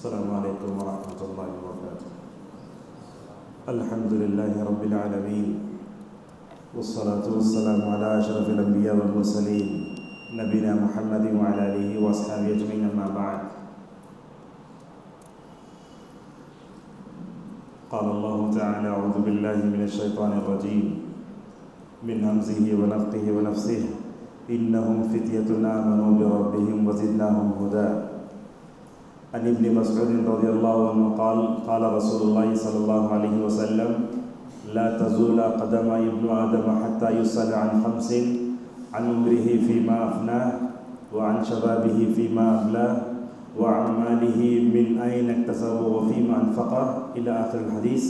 السلام علیکم ورحمۃ اللہ وبرکاتہ۔ الحمد للہ رب العالمین والصلاة والسلام علی اشرف الانبیاء والمرسلین نبینا محمد وعلی آلہ واصحابہ اجمعین، اما بعد۔ قال اللہ تعالی اعوذ باللہ من الشیطان الرجیم من ہمزہ ونفخہ ونفثہ انہم فتیۃ آمنوا بربہم وزدناہم ہدی۔ عن ابن مسعود رضی اللہ عنہ قال قال رسول اللہ صلی اللہ علیہ وسلم لا تزول قدم ابن آدم حتى يسأل عن خمس: عن عمره فيما أفناه، وعن شبابه فيما أبلاه، وعن ماله من أين اكتسبه وفيما أنفقه، إلى آخر الحديث۔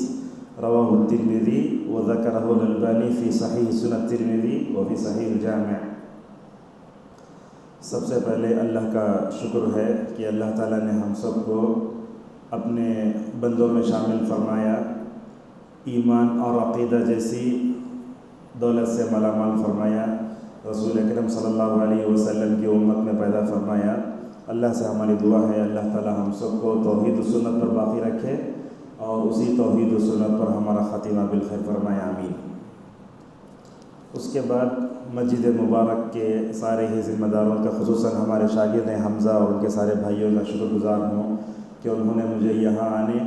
رواه الترمذي وذكره الألباني في صحيح سنن الترمذي وفي صحيح الجامع۔ سب سے پہلے اللہ کا شکر ہے کہ اللہ تعالیٰ نے ہم سب کو اپنے بندوں میں شامل فرمایا، ایمان اور عقیدہ جیسی دولت سے مالا مال فرمایا، رسول اکرم صلی اللہ علیہ وسلم کی امت میں پیدا فرمایا۔ اللہ سے ہماری دعا ہے اللہ تعالیٰ ہم سب کو توحید و سنت پر باقی رکھے اور اسی توحید و سنت پر ہمارا خاتمہ بالخیر فرمائے، آمین۔ اس کے بعد مسجد مبارک کے سارے ہی ذمہ داروں کا، خصوصاً ہمارے شاگرد حمزہ اور ان کے سارے بھائیوں کا شکر گزار ہوں کہ انہوں نے مجھے یہاں آنے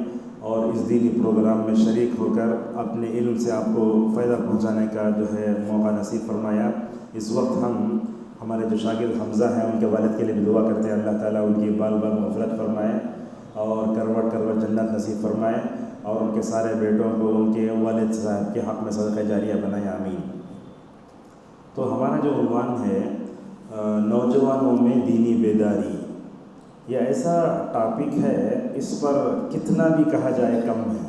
اور اس دینی پروگرام میں شریک ہو کر اپنے علم سے آپ کو فائدہ پہنچانے کا جو ہے موقع نصیب فرمایا۔ اس وقت ہمارے جو شاگرد حمزہ ہیں ان کے والد کے لیے بھی دعا کرتے ہیں، اللہ تعالیٰ ان کی بال بال مغفرت فرمائے اور کروٹ کروٹ جنت نصیب فرمائے، اور ان کے سارے بیٹوں کو ان کے والد صاحب کے حق میں صدقہ جاریہ بنائے، آمین۔ تو ہمارا جو عنوان ہے نوجوانوں میں دینی بیداری، یہ ایسا ٹاپک ہے، اس پر کتنا بھی کہا جائے کم ہے۔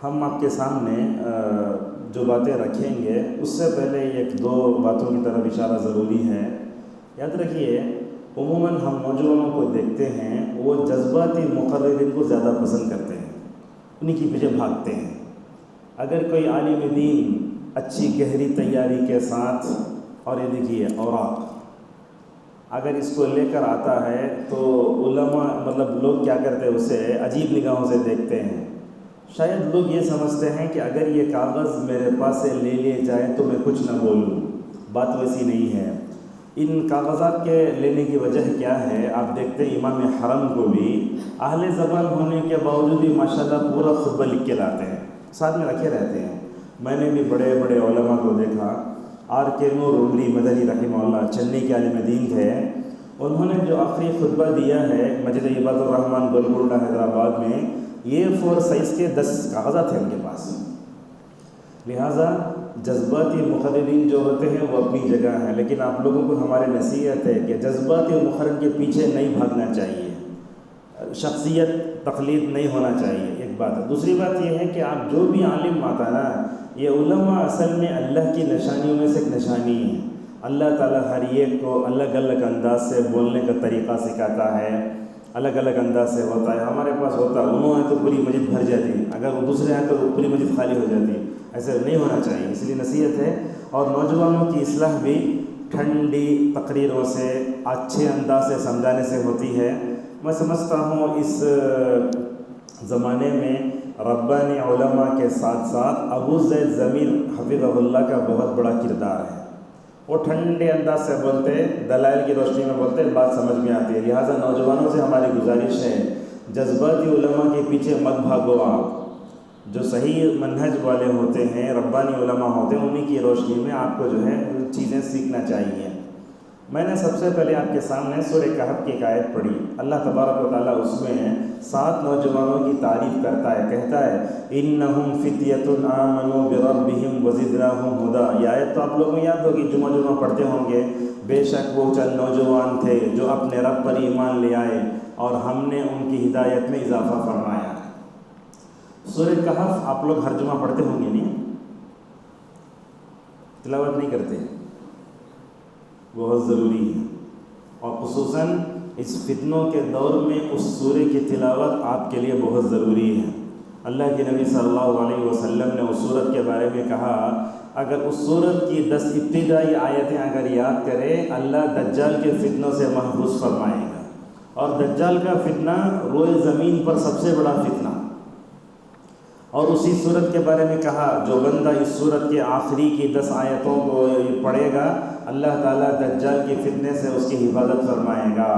ہم آپ کے سامنے جو باتیں رکھیں گے اس سے پہلے ایک دو باتوں کی طرف اشارہ ضروری ہے۔ یاد رکھیے، عموماً ہم نوجوانوں کو دیکھتے ہیں وہ جذباتی مقررین کو زیادہ پسند کرتے ہیں، انہی کے پیچھے بھاگتے ہیں۔ اگر کوئی عالم دین اچھی گہری تیاری کے ساتھ، اور یہ دیکھیے اوراق اگر اس کو لے کر آتا ہے تو علماء لوگ کیا کرتے ہیں، اسے عجیب نگاہوں سے دیکھتے ہیں۔ شاید لوگ یہ سمجھتے ہیں کہ اگر یہ کاغذ میرے پاس سے لے لیے جائے تو میں کچھ نہ بولوں، بات ویسی نہیں ہے۔ ان کاغذات کے لینے کی وجہ کیا ہے؟ آپ دیکھتے ہیں امام حرم کو بھی اہل زبان ہونے کے باوجود بھی ماشاءاللہ پورا خطبہ لکھ کے لاتے ہیں، ساتھ میں رکھے رہتے ہیں۔ میں نے بھی بڑے بڑے علماء کو دیکھا، آر کے نور عمری مدنی رحمہ اللہ چنئی کے عالم دین تھے، انہوں نے جو آخری خطبہ دیا ہے مسجد عباد الرحمن گولکنڈہ حیدرآباد میں، یہ 4 سائز کے 10 کاغذات ہیں ان کے پاس۔ لہٰذا جذباتی مقررین جو ہوتے ہیں وہ اپنی جگہ ہیں، لیکن آپ لوگوں کو ہماری نصیحت ہے کہ جذباتی مقرر کے پیچھے نہیں بھاگنا چاہیے، شخصیت تقلید نہیں ہونا چاہیے، ایک بات ہے۔ دوسری بات یہ ہے کہ آپ جو بھی عالم آتا نا، یہ علماء اصل میں اللہ کی نشانیوں میں سے ایک نشانی ہے۔ اللہ تعالیٰ ہر ایک کو الگ الگ انداز سے بولنے کا طریقہ سکھاتا ہے، الگ الگ انداز سے ہوتا ہے۔ ہمارے پاس ہوتا ہے، انہوں ہے تو پوری مسجد بھر جاتی، اگر وہ دوسرے ہیں تو پوری مسجد خالی ہو جاتی، ایسے نہیں ہونا چاہیے۔ اس لیے نصیحت ہے، اور نوجوانوں کی اصلاح بھی ٹھنڈی تقریروں سے، اچھے انداز سے سمجھانے سے ہوتی ہے۔ میں سمجھتا ہوں اس زمانے میں ربانی علماء کے ساتھ ساتھ ابو زید ضمیر حفظہ اللہ کا بہت بڑا کردار ہے۔ وہ ٹھنڈے انداز سے بولتے، دلائل کی روشنی میں بولتے، بات سمجھ میں آتی ہے۔ لہٰذا نوجوانوں سے ہماری گزارش ہے، جذباتی علماء کے پیچھے مت بھاگو، آپ جو صحیح منہج والے ہوتے ہیں، ربانی علماء ہوتے ہیں، انہی کی روشنی میں آپ کو جو ہے چیزیں سیکھنا چاہیے۔ میں نے سب سے پہلے آپ کے سامنے سورہ کہف کی ایک آیت پڑھی۔ اللہ تبارک و تعالیٰ اس میں 7 نوجوانوں کی تعریف کرتا ہے، کہتا ہے انہم فتیۃ آمنوا بربہم وزدناہم ہدی۔ یہ آیت تو آپ لوگوں کو یاد ہوگی، جمعہ پڑھتے ہوں گے۔ بے شک وہ چند نوجوان تھے جو اپنے رب پر ایمان لے آئے اور ہم نے ان کی ہدایت میں اضافہ فرمایا۔ سورہ کہف آپ لوگ ہر جمعہ پڑھتے ہوں گے، نہیں؟ تلاوت نہیں کرتے؟ بہت ضروری ہے، اور خصوصاً اس فتنوں کے دور میں اس سورہ کی تلاوت آپ کے لیے بہت ضروری ہے۔ اللہ کے نبی صلی اللہ علیہ وسلم نے اس سورت کے بارے میں کہا، اگر اس سورت کی 10 ابتدائی آیتیں اگر یاد کرے، اللہ دجال کے فتنوں سے محفوظ فرمائے گا۔ اور دجال کا فتنہ روئے زمین پر سب سے بڑا فتنہ. اور اسی صورت کے بارے میں کہا جو بندہ اس صورت کے آخری کی 10 آیتوں کو پڑھے گا اللہ تعالیٰ دجال کے فتنے سے اس کی حفاظت فرمائے گا.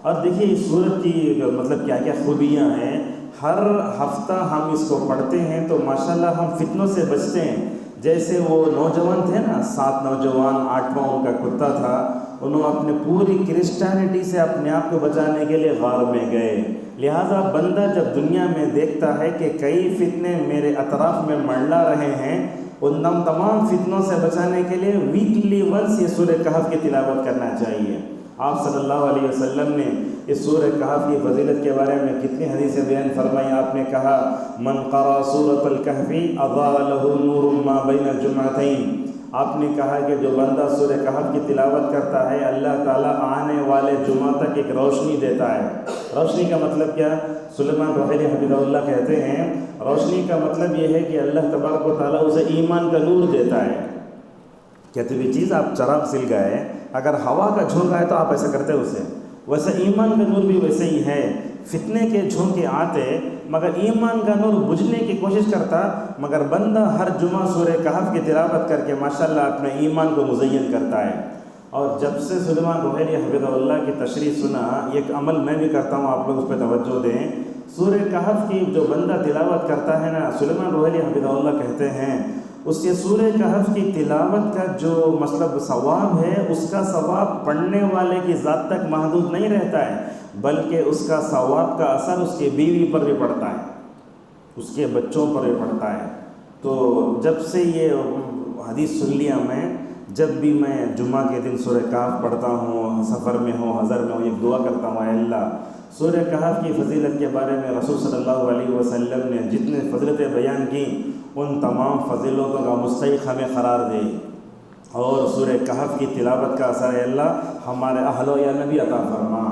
اور دیکھیے اس صورت کی مطلب کیا کیا خوبیاں ہیں. ہر ہفتہ ہم اس کو پڑھتے ہیں تو ماشاءاللہ ہم فتنوں سے بچتے ہیں. جیسے وہ نوجوان تھے نا، 7 نوجوان، 8واں ان کا کتا تھا، انہوں اپنے پوری کرسچینٹی سے اپنے آپ کو بچانے کے لیے غار میں گئے. لہٰذا بندہ جب دنیا میں دیکھتا ہے کہ کئی فتنے میرے اطراف میں منڈلا رہے ہیں، ان تمام فتنوں سے بچانے کے لیے ویکلی ونس یہ سورہ کہف کی تلاوت کرنا چاہیے. آپ صلی اللہ علیہ وسلم نے اس سورہ کہف کی فضیلت کے بارے میں کتنی حدیثیں بیان فرمائی. آپ نے کہا من قرأ سورۃ الکہف اضاء له نور ما بین الجمعتین. آپ نے کہا کہ جو بندہ سورہ کہف کی تلاوت کرتا ہے اللہ تعالیٰ آنے والے جمعہ تک ایک روشنی دیتا ہے. روشنی کا مطلب کیا؟ سلیمان روحیلی حفظہ اللہ کہتے ہیں روشنی کا مطلب یہ ہے کہ اللہ تبارک و تعالیٰ اسے ایمان کا نور دیتا ہے. کہتے ہوئے چیز آپ چراغ سل گئے، اگر ہوا کا جھونکا ہے تو آپ ایسا کرتے اسے، ویسے ایمان کا نور بھی ویسے ہی ہے. فتنے کے جھونکے آتے مگر ایمان کا نور بجھنے کی کوشش کرتا، مگر بندہ ہر جمعہ سورہ کہف کی تلاوت کر کے ماشاءاللہ اپنے ایمان کو مزین کرتا ہے. اور جب سے سلیمان روحیلی حفظہ اللہ کی تشریح سنا، ایک عمل میں بھی کرتا ہوں، آپ لوگ اس پہ توجہ دیں. سورہ کہف کی جو بندہ تلاوت کرتا ہے نا، سلیمان روحیلی حفظہ اللہ کہتے ہیں اس کے سورہ کہف کی تلاوت کا جو مطلب ثواب ہے، اس کا ثواب پڑھنے والے کی ذات تک محدود نہیں رہتا ہے، بلکہ اس کا ثواب کا اثر اس کی بیوی پر بھی پڑتا ہے، اس کے بچوں پر بھی پڑتا ہے. تو جب سے یہ حدیث سن لیا جب بھی میں جمعہ کے دن سورہ کہف پڑھتا ہوں، سفر میں ہوں، حضر میں ہوں، ایک دعا کرتا ہوں، اے اللہ سورہ کہف کی فضیلت کے بارے میں رسول صلی اللہ علیہ وسلم نے جتنے فضیلتیں بیان کی ان تمام فضیلتوں کا مستحق ہمیں قرار دے، اور سورہ کہف کی تلاوت کا اثر اے اللہ ہمارے اہل و یا نبی عطا فرما.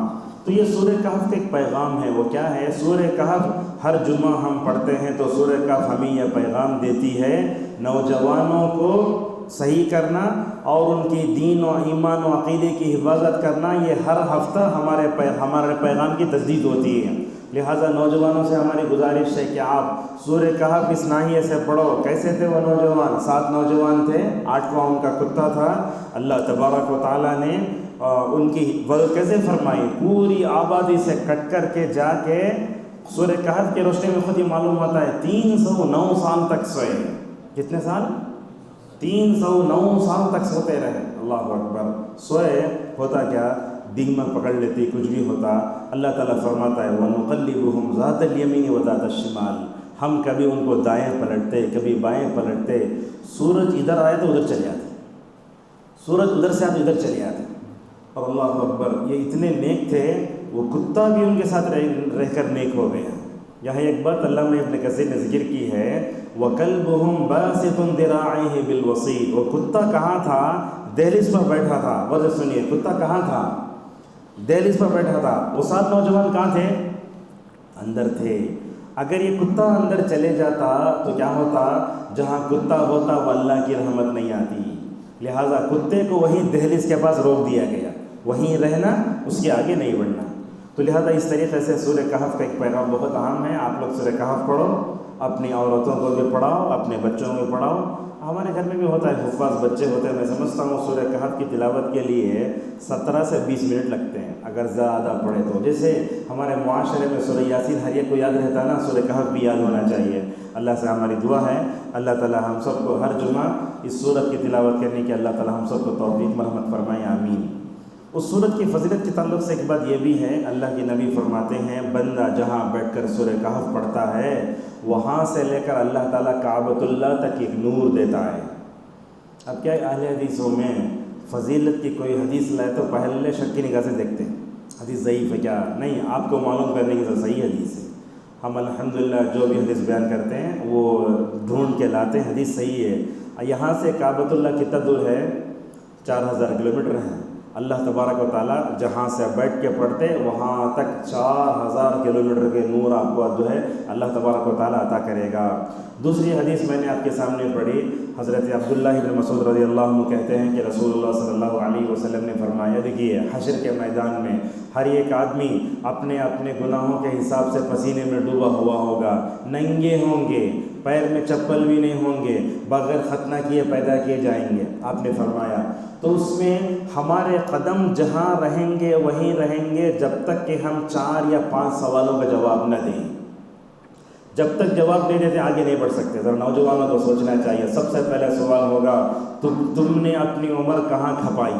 تو یہ سورہ کہف کا ایک پیغام ہے. وہ کیا ہے؟ سورہ کہف ہر جمعہ ہم پڑھتے ہیں تو سورہ کہف ہمیں یہ پیغام دیتی ہے نوجوانوں کو صحیح کرنا اور ان کی دین و ایمان و عقیدے کی حفاظت کرنا. یہ ہر ہفتہ ہمارے پیغام کی تجدید ہوتی ہے. لہٰذا نوجوانوں سے ہماری گزارش ہے کہ آپ سورہ کہف اس ناحیے سے پڑھو. کیسے تھے وہ نوجوان؟ 7 نوجوان تھے، 8واں ان کا کتا تھا. اللہ تبارک و تعالیٰ نے ان کی حفاظت کیسے فرمائی؟ پوری آبادی سے کٹ کر کے جا کے سورہ کہف کی روشنی میں خود ہی معلوم ہوتا ہے 309 سال تک سوئے. کتنے سال؟ 309 سال تک سوتے رہے. اللہ اکبر. سوئے ہوتا کیا؟ دیمک پکڑ لیتی، کچھ بھی ہوتا. اللہ تعالیٰ فرماتا ہے وَنُقَلِّبُهُمْ ذَاتَ الْيَمِينِ وَذَاتَ الشِّمَالِ. ہم کبھی ان کو دائیں پلٹتے، کبھی بائیں پلٹتے. سورج ادھر آئے تو ادھر چلے جاتے، سورج ادھر سے آئے تو ادھر چلے جاتے. اور اللہ اکبر، یہ اتنے نیک تھے وہ کتا بھی ان کے ساتھ رہ کر نیک ہو گیا. یہاں ایک بات علامہ ابن کثیر نے ذکر کی ہے وَكَلْبُهُمْ بَاسِطٌ ذِرَاعَيْهِ بِالْوَصِيدِ. وہ کتا کہاں تھا؟ دہلیز پر بیٹھا تھا. وجہ سنیے، کتا کہاں تھا؟ دہلیز پر بیٹھا تھا. وہ 7 نوجوان کہاں تھے؟ اندر تھے. اگر یہ کتا اندر چلے جاتا تو کیا ہوتا؟ جہاں کتا ہوتا وہ اللہ کی رحمت نہیں آتی. لہٰذا کتے کو وہیں دہلیز کے پاس روک دیا گیا، وہیں رہنا، اس کے آگے نہیں بڑھنا. تو لہٰذا اس طریقے سے سورہ کہف کا ایک پیغام بہت اہم ہے. آپ لوگ سورہ کہف پڑھو، اپنی عورتوں کو بھی پڑھاؤ، اپنے بچوں کو پڑھاؤ. ہمارے گھر میں بھی ہوتا ہے، حفاظ بچے ہوتے ہیں. میں سمجھتا ہوں سورہ کہف کی تلاوت کے لیے 17 سے 20 منٹ لگتے ہیں اگر زیادہ پڑھے تو. جیسے ہمارے معاشرے میں سورہ یاسین ہر ایک کو یاد رہتا نا، سورہ کہف بھی یاد ہونا چاہیے. اللہ سے ہماری دعا ہے اللہ تعالی ہم سب کو ہر جمعہ اس سورت کی تلاوت کرنے کی اللہ تعالی ہم سب کو توفیق مرحمت فرمائے، آمین. اس سورت کی فضیلت کے تعلق سے ایک بات یہ بھی ہے، اللہ کے نبی فرماتے ہیں بندہ جہاں بیٹھ کر سورہ کہف پڑھتا ہے وہاں سے لے کر اللہ تعالیٰ کعبۃ اللہ تک ایک نور دیتا ہے. اب کیا اہل حدیثوں میں فضیلت کی کوئی حدیث لائے تو پہلے شک کی نگاہ سے دیکھتے ہیں حدیث ضعیف ہے کیا؟ نہیں، آپ کو معلوم کرنے کی صحیح حدیث ہے. ہم الحمدللہ جو بھی حدیث بیان کرتے ہیں وہ ڈھونڈ کے لاتے ہیں، حدیث صحیح ہے. یہاں سے کعبۃ اللہ کتنا دور ہے؟ 4000 کلومیٹر ہے. اللہ تبارک و تعالیٰ جہاں سے بیٹھ کے پڑھتے وہاں تک 4000 کلومیٹر کے نور آپ کو جو ہے اللہ تبارک و تعالیٰ عطا کرے گا۔ دوسری حدیث میں نے آپ کے سامنے پڑھی، حضرت عبداللہ بن مسعود رضی اللہ عنہ کہتے ہیں کہ رسول اللہ صلی اللہ علیہ وسلم نے فرمایا، دیکھیے حشر کے میدان میں ہر ایک آدمی اپنے اپنے گناہوں کے حساب سے پسینے میں ڈوبا ہوا ہوگا، ننگے ہوں گے، پیر میں چپل بھی نہیں ہوں گے، بغیر ختنہ کیے پیدا کیے جائیں گے۔ آپ نے فرمایا تو اس میں ہمارے قدم جہاں رہیں گے وہیں رہیں گے جب تک کہ ہم 4 یا 5 سوالوں کا جواب نہ دیں۔ جب تک جواب نہیں دیتے آگے نہیں بڑھ سکتے۔ ذرا نوجوانوں کو سوچنا چاہیے۔ سب سے پہلا سوال ہوگا تم نے اپنی عمر کہاں کھپائی؟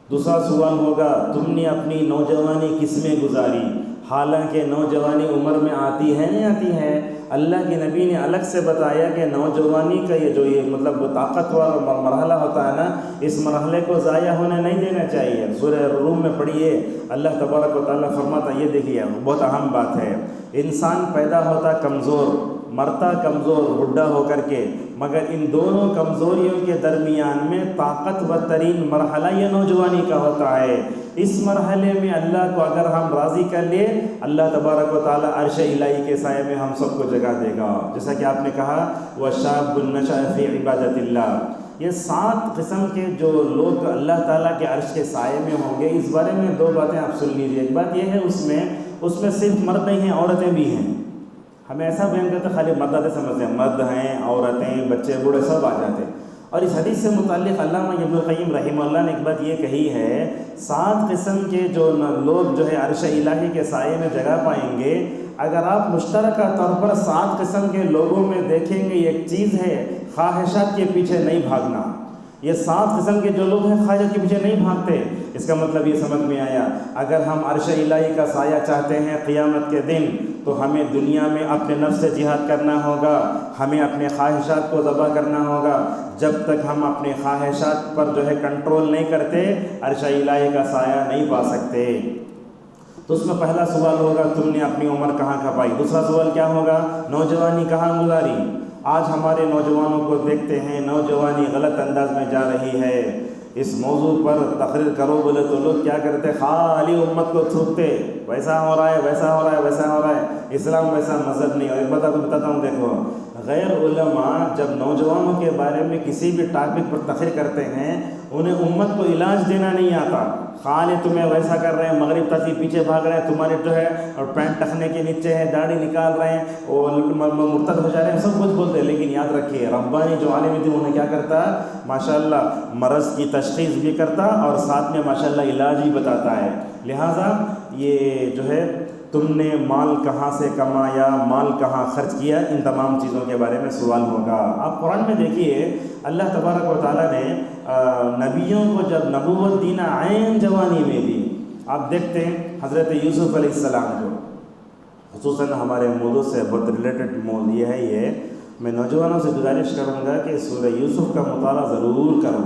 دوسرا سوال ہوگا تم نے اپنی نوجوانی کس میں گزاری؟ حالانکہ نوجوانی عمر میں آتی ہے نہیں آتی ہے؟ اللہ کے نبی نے الگ سے بتایا کہ نوجوانی کا یہ مطلب وہ طاقتور مرحلہ ہوتا ہے نا، اس مرحلے کو ضائع ہونے نہیں دینا چاہیے۔ سورہ روم میں پڑھیے، اللہ تبارک و تعالیٰ فرماتا، یہ دیکھیے بہت اہم بات ہے، انسان پیدا ہوتا کمزور، مرتا کمزور بڈھا ہو کر کے، مگر ان دونوں کمزوریوں کے درمیان میں طاقتور ترین مرحلہ یہ نوجوانی کا ہوتا ہے۔ اس مرحلے میں اللہ کو اگر ہم راضی کر لیں، اللہ تبارک و تعالیٰ عرش الہی کے سائے میں ہم سب کو جگہ دے گا۔ جیسا کہ آپ نے کہا وَشَابٌ نَشَأَ فِي عِبَادَةِ اللَّهِ، یہ 7 قسم کے جو لوگ اللہ تعالیٰ کے عرش کے سائے میں ہوں گے، اس بارے میں 2 باتیں آپ سن لیجیے۔ ایک بات یہ ہے اس میں صرف مرد نہیں ہیں، عورتیں بھی ہیں۔ ہمیں ایسا بیان کرتے خالی مرد سمجھتے ہیں، مرد ہیں، عورتیں، بچے، بوڑھے سب آ جاتے ہیں۔ اور اس حدیث سے متعلق علامہ ابن القیم رحمہ اللہ نے ایک بات یہ کہی ہے، 7 قسم کے جو لوگ جو ہے عرش الہی کے سائے میں جگہ پائیں گے، اگر آپ مشترکہ طور پر 7 قسم کے لوگوں میں دیکھیں گے، ایک چیز ہے خواہشات کے پیچھے نہیں بھاگنا۔ یہ 7 قسم کے جو لوگ ہیں خواہشات کے پیچھے نہیں بھاگتے۔ اس کا مطلب یہ سمجھ میں آیا، اگر ہم عرش الہی کا سایہ چاہتے ہیں قیامت کے دن، تو ہمیں دنیا میں اپنے نفس سے جہاد کرنا ہوگا، ہمیں اپنے خواہشات کو ذبح کرنا ہوگا۔ جب تک ہم اپنے خواہشات پر جو ہے کنٹرول نہیں کرتے، عرش الہی کا سایہ نہیں پا سکتے۔ تو اس میں پہلا سوال ہوگا تم نے اپنی عمر کہاں کھپائی؟ دوسرا سوال کیا ہوگا؟ نوجوانی کہاں گزاری؟ آج ہمارے نوجوانوں کو دیکھتے ہیں، نوجوانی غلط انداز میں جا رہی ہے۔ اس موضوع پر تقریر کرو بولے تو لوگ کیا کرتے، خالی امت کو تھوکتے، ویسا ہو رہا ہے، ویسا ہو رہا ہے، ویسا ہو رہا ہے، اسلام ویسا مذہب نہیں۔ اور ایک بات آپ کو بتاتا ہوں، دیکھو غیر علماء جب نوجوانوں کے بارے میں کسی بھی ٹاپک پر تقریر کرتے ہیں، انہیں امت کو علاج دینا نہیں آتا، خالی تمہیں ویسا کر رہے ہیں، مغرب تک پیچھے بھاگ رہے ہیں، تمہارے جو ہے اور پینٹ ٹخنے کے نیچے ہے، داڑھی نکال رہے ہیں، وہ مرتد ہو جا رہے ہیں، سب کچھ بولتے ہیں۔ لیکن یاد رکھیے ربانی جو عالم تھے انہیں کیا کرتا، ماشاءاللہ مرض کی تشخیص بھی کرتا اور ساتھ میں ماشاءاللہ علاج بھی بتاتا ہے۔ لہٰذا یہ جو ہے تم نے مال کہاں سے کمایا، مال کہاں خرچ کیا، ان تمام چیزوں کے بارے میں سوال ہوگا۔ آپ قرآن میں دیکھیے اللہ تبارک و تعالیٰ نے نبیوں کو جب نبوت دینا عین جوانی میں دی، آپ دیکھتے ہیں حضرت یوسف علیہ السلام کو، خصوصاً ہمارے موضوع سے بہت ریلیٹڈ موضوع یہ ہے، یہ میں نوجوانوں سے گزارش کروں گا کہ سورہ یوسف کا مطالعہ ضرور کروں،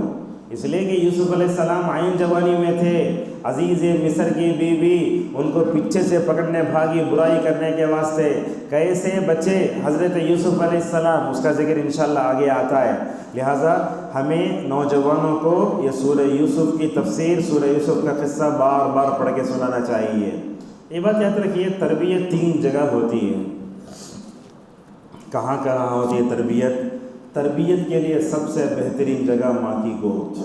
اس لیے کہ یوسف علیہ السلام عین جوانی میں تھے، عزیز مصر کی بیوی ان کو پیچھے سے پکڑنے بھاگی برائی کرنے کے واسطے، کیسے بچے حضرت یوسف علیہ السلام، اس کا ذکر انشاءاللہ آگے آتا ہے۔ لہٰذا ہمیں نوجوانوں کو یہ سورہ یوسف کی تفسیر، سورہ یوسف کا قصہ بار بار پڑھ کے سنانا چاہیے۔ یہ بات یاد رکھیے، تربیت 3 جگہ ہوتی ہے۔ کہاں کہاں ہوتی ہے تربیت؟ تربیت کے لیے سب سے بہترین جگہ ماں کی گود۔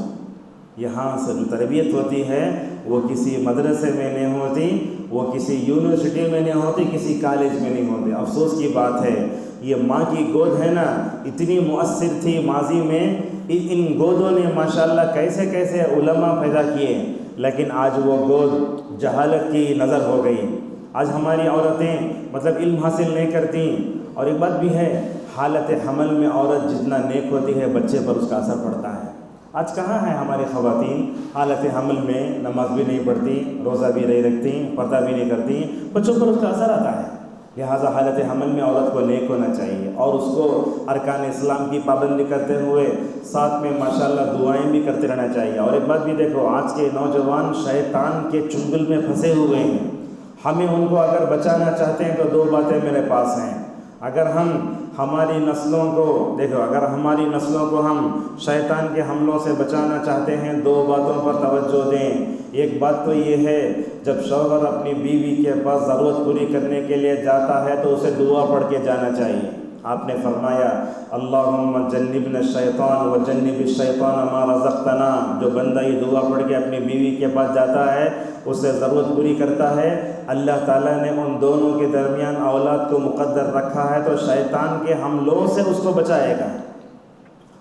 یہاں سے جو تربیت ہوتی ہے وہ کسی مدرسے میں نہیں ہوتی، وہ کسی یونیورسٹی میں نہیں ہوتی، کسی کالج میں نہیں ہوتی۔ افسوس کی بات ہے، یہ ماں کی گود ہے نا، اتنی مؤثر تھی ماضی میں، ان گودوں نے ماشاءاللہ کیسے کیسے علماء پیدا کیے، لیکن آج وہ گود جہالت کی نظر ہو گئی۔ آج ہماری عورتیں مطلب علم حاصل نہیں کرتی۔ اور ایک بات بھی ہے، حالت حمل میں عورت جتنا نیک ہوتی ہے بچے پر اس کا اثر پڑتا ہے۔ آج کہاں ہیں ہماری خواتین حالت حمل میں نماز بھی نہیں پڑھتی، روزہ بھی نہیں رکھتی، پردہ بھی نہیں کرتی، بچوں پر اس کا اثر آتا ہے۔ لہٰذا حالت حمل میں عورت کو نیک ہونا چاہیے اور اس کو ارکان اسلام کی پابندی کرتے ہوئے ساتھ میں ماشاءاللہ دعائیں بھی کرتے رہنا چاہیے۔ اور ایک بات بھی دیکھو، آج کے نوجوان شیطان کے چنگل میں پھنسے ہوئے ہیں۔ ہمیں ان کو اگر بچانا چاہتے ہیں تو 2 باتیں میرے پاس ہیں، اگر ہم ہماری نسلوں کو دیکھو، اگر ہماری نسلوں کو ہم شیطان کے حملوں سے بچانا چاہتے ہیں، 2 باتوں پر توجہ دیں۔ ایک بات تو یہ ہے، جب شوہر اپنی بیوی کے پاس ضرورت پوری کرنے کے لیے جاتا ہے تو اسے دعا پڑھ کے جانا چاہیے۔ آپ نے فرمایا اللہم جنبنا الشیطان وجنب الشیطان ما رزقتنا۔ جو بندہ یہ دعا پڑھ کے اپنی بیوی کے پاس جاتا ہے، اس سے ضرورت پوری کرتا ہے، اللہ تعالیٰ نے ان دونوں کے درمیان اولاد کو مقدر رکھا ہے تو شیطان کے حملوں سے اس کو بچائے گا۔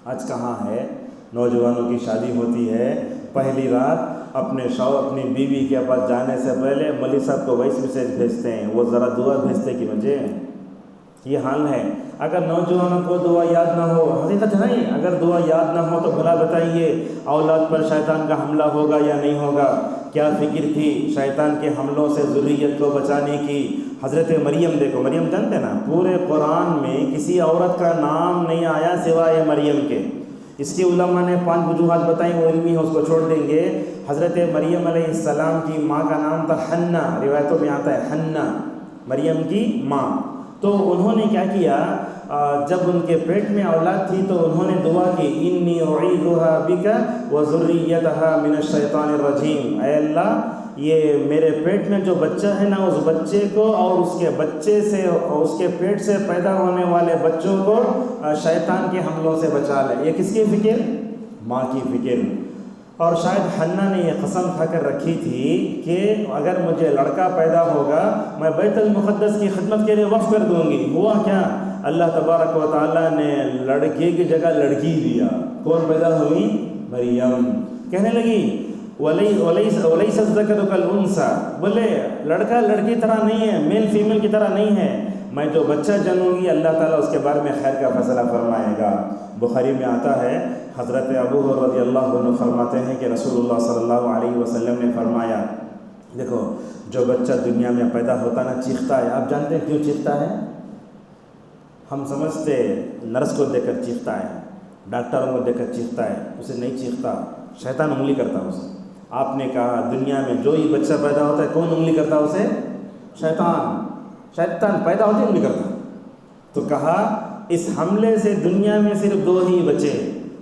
آج کہاں ہے، نوجوانوں کی شادی ہوتی ہے، پہلی رات اپنی بیوی کے پاس جانے سے پہلے مولوی صاحب کو وائس میسیج بھیجتے ہیں، وہ ذرا دعا بھیجتے کہ مجھے، یہ حال ہے۔ اگر نوجوانوں کو دعا یاد نہ ہو، حقیقت ہے نہیں، اگر دعا یاد نہ ہو تو بھلا بتائیے اولاد پر شیطان کا حملہ ہوگا یا نہیں ہوگا؟ کیا فکر تھی شیطان کے حملوں سے ذریت کو بچانے کی۔ حضرت مریم دیکھو، مریم جانتے نا، پورے قرآن میں کسی عورت کا نام نہیں آیا سوائے مریم کے۔ اس کی علماء نے 5 وجوہات بتائیں، وہ علمی ہے، اس کو چھوڑ دیں گے۔ حضرت مریم علیہ السلام کی ماں کا نام تھا حنہ، روایتوں میں آتا ہے حنہ، مریم کی ماں۔ تو انہوں نے کیا کیا، جب ان کے پیٹ میں اولاد تھی تو انہوں نے دعا کی انی اعیذها بک وذریتها من الشیطان الرجیم، اے اللہ یہ میرے پیٹ میں جو بچہ ہے نا، اس بچے کو اور اس کے بچے سے، اس کے پیٹ سے پیدا ہونے والے بچوں کو شیطان کے حملوں سے بچا لے۔ یہ کس کی فکر؟ ماں کی فکر۔ اور شاید حنہ نے یہ قسم کھا کر رکھی تھی کہ اگر مجھے لڑکا پیدا ہوگا میں بیت المقدس کی خدمت کے لیے وقف کر دوں گی۔ ہوا کیا، اللہ تبارک و تعالیٰ نے لڑکے کی جگہ لڑکی دیا۔ کون پیدا ہوئی؟ مریم۔ کہنے لگی وَلَيْسَ الذَّكَرُ كَالْأُنثَىٰ، بولے لڑکا لڑکی طرح نہیں ہے، میل فیمیل کی طرح نہیں ہے، میں جو بچہ جنوں گی اللہ تعالیٰ اس کے بارے میں خیر کا فیصلہ فرمائے گا۔ بخاری میں آتا ہے، حضرت ابو ہریرہ رضی اللہ عنہ فرماتے ہیں کہ رسول اللہ صلی اللہ علیہ وسلم نے فرمایا، دیکھو جو بچہ دنیا میں پیدا ہوتا نا چیختا ہے، آپ جانتے ہیں کیوں چیختا ہے؟ ہم سمجھتے نرس کو دیکھ کر چیختا ہے، ڈاکٹروں کو دیکھ کر چیختا ہے، اسے نہیں چیختا، شیطان انگلی کرتا ہے اسے۔ آپ نے کہا دنیا میں جو ہی بچہ پیدا ہوتا ہے کون انگلی کرتا ہے اسے؟ شیطان پیدا ہوتے انگلی کرتا۔ تو کہا اس حملے سے دنیا میں صرف 2 ہی بچے،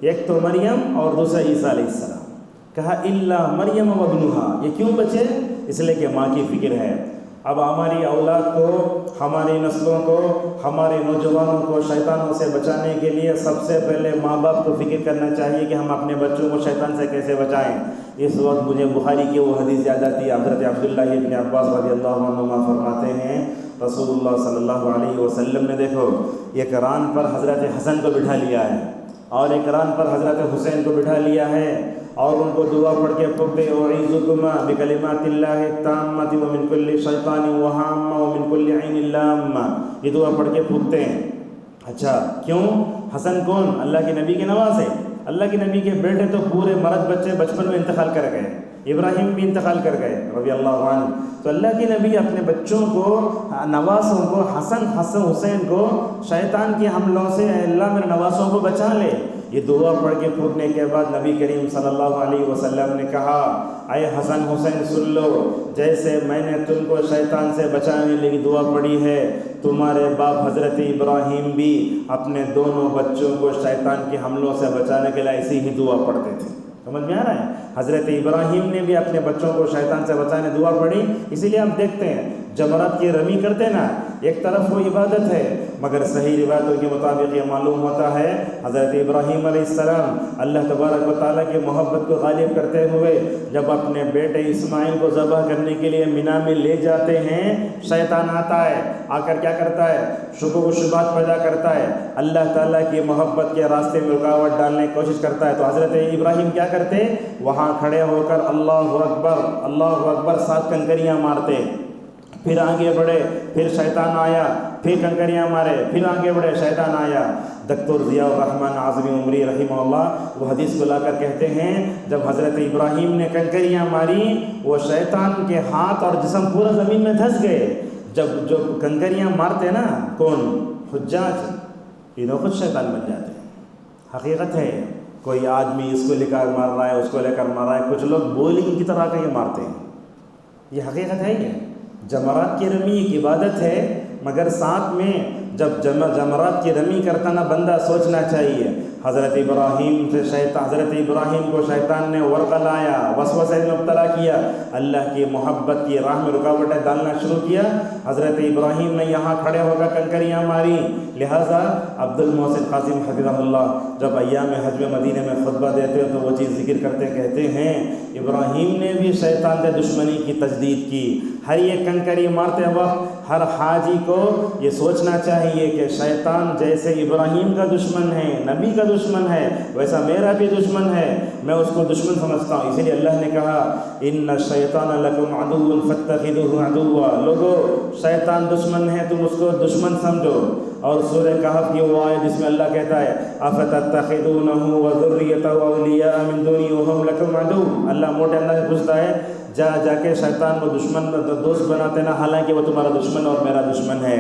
ایک تو مریم اور دوسرا عیسیٰ علیہ السلام۔ کہا الا مریم و ابنہا، یہ کیوں بچے؟ اس لیے کہ ماں کی فکر ہے۔ اب ہماری اولاد کو، ہماری نسلوں کو، ہمارے نوجوانوں کو شیطانوں سے بچانے کے لیے سب سے پہلے ماں باپ کو فکر کرنا چاہیے کہ ہم اپنے بچوں کو شیطان سے کیسے بچائیں۔ اس وقت مجھے بخاری کی وہ حدیث یاد آتی ہے، حضرت عبداللہ ابن عباس رضی اللہ عنہما فرماتے ہیں رسول اللہ صلی اللہ علیہ وسلم نے دیکھو ایک ران پر حضرت حسن کو بٹھا لیا ہے اور ایک ران پر حضرت حسین کو بٹھا لیا ہے اور ان کو دعا پڑھ کے پھونکتے اعیذکما بکلمات اللہ التامۃ ومن کل شیطان وہامہ ومن کل عین لامہ، یہ دعا پڑھ کے پھونکتے ہیں۔ اچھا کیوں؟ حسن کون؟ اللہ کے نبی کے نواسے، اللہ کے نبی کے بیٹے تو پورے مرد بچے بچپن میں انتقال کر گئے، ابراہیم بھی انتقال کر گئے رضی اللہ عنہ۔ تو اللہ کے نبی اپنے بچوں کو، نواسوں کو، حسن حسین کو شیطان کے حملوں سے اے اللہ میرے نواسوں کو بچا لے، یہ دعا پڑھ کے پھونکنے کے بعد نبی کریم صلی اللہ علیہ وسلم نے کہا اے حسن حسین سن لو، جیسے میں نے تم کو شیطان سے بچانے کی دعا پڑھی ہے، تمہارے باپ حضرت ابراہیم بھی اپنے دونوں بچوں کو شیطان کے حملوں سے بچانے کے لیے ایسی ہی دعا پڑھتے تھے۔ سمجھ میں آ رہا ہے؟ حضرت ابراہیم نے بھی اپنے بچوں کو شیطان سے بچانے دعا پڑھی، اسی لیے آپ دیکھتے ہیں جمرات کی رمی کرتے نا، ایک طرف وہ عبادت ہے مگر صحیح روایتوں کے مطابق یہ معلوم ہوتا ہے حضرت ابراہیم علیہ السلام اللہ تبارک و تعالیٰ کی محبت کو غالب کرتے ہوئے جب اپنے بیٹے اسماعیل کو ذبح کرنے کے لیے مینا میں لے جاتے ہیں، شیطان آتا ہے، آ کر کیا کرتا ہے؟ شکوک و شبہات پیدا کرتا ہے، اللہ تعالیٰ کی محبت کے راستے میں رکاوٹ ڈالنے کی کوشش کرتا ہے۔ تو حضرت ابراہیم کیا کرتے؟ وہاں کھڑے ہو کر اللہ اکبر اللہ اکبر 7 کنکریاں مارتے، پھر آگے بڑھے، پھر شیطان آیا، پھر کنکریاں مارے، پھر آگے بڑھے، شیطان آیا۔ دکتور ضیاء الرحمن اعظمی عمری رحمہ اللہ وہ حدیث کو لا کر کہتے ہیں جب حضرت ابراہیم نے کنکریاں ماری وہ شیطان کے ہاتھ اور جسم پورا زمین میں دھس گئے۔ جب کنکریاں مارتے نا کون؟ حجاج، یہ خود شیطان بن جاتے ہیں۔ حقیقت ہے، کوئی آدمی اس کو لے کر مار رہا ہے، اس کو لے کر مار رہا ہے، کچھ لوگ بولنگ کی طرح کا یہ مارتے ہیں، یہ حقیقت ہے۔ یہ جمرات کی رمی ایک عبادت ہے مگر ساتھ میں جب جمرات کی رمی کرتا نا بندہ سوچنا چاہیے حضرت ابراہیم کو شیطان نے ورقہ لایا، وسوسے میں مبتلا کیا، اللہ کی محبت کی راہ میں رکاوٹیں ڈالنا شروع کیا، حضرت ابراہیم نے یہاں کھڑے ہو کر کنکریاں ماری۔ لہٰذا عبد المحسن قاسم حفظہ اللہ جب ایام حج مدینے میں خطبہ دیتے تو وہ چیز ذکر کرتے کہتے ہیں ابراہیم نے بھی شیطان سے دشمنی کی تجدید کی۔ ہر یہ کنکری مارتے وقت ہر حاجی کو یہ سوچنا چاہیے کہ شیطان جیسے ابراہیم کا دشمن ہے، نبی کا دشمن ہے، ویسا میرا بھی دشمن ہے، میں اس کو دشمن سمجھتا ہوں۔ اسی لیے اللہ نے کہا ان الشیطان لکم عدو فاتخذوہ عدوا، لوگو شیطان دشمن ہے، تم اس کو دشمن سمجھو۔ اور سورہ کہف کی وہ آیت جس میں اللہ کہتا ہے افتتخذونہ وذریتہ اولیاء من دونی وہم لکم عدو، اللہ موٹے انداز سے پوچھتا ہے جا کے شیطان کو دشمن دوست بناتے نا، حالانکہ وہ تمہارا دشمن اور میرا دشمن ہے۔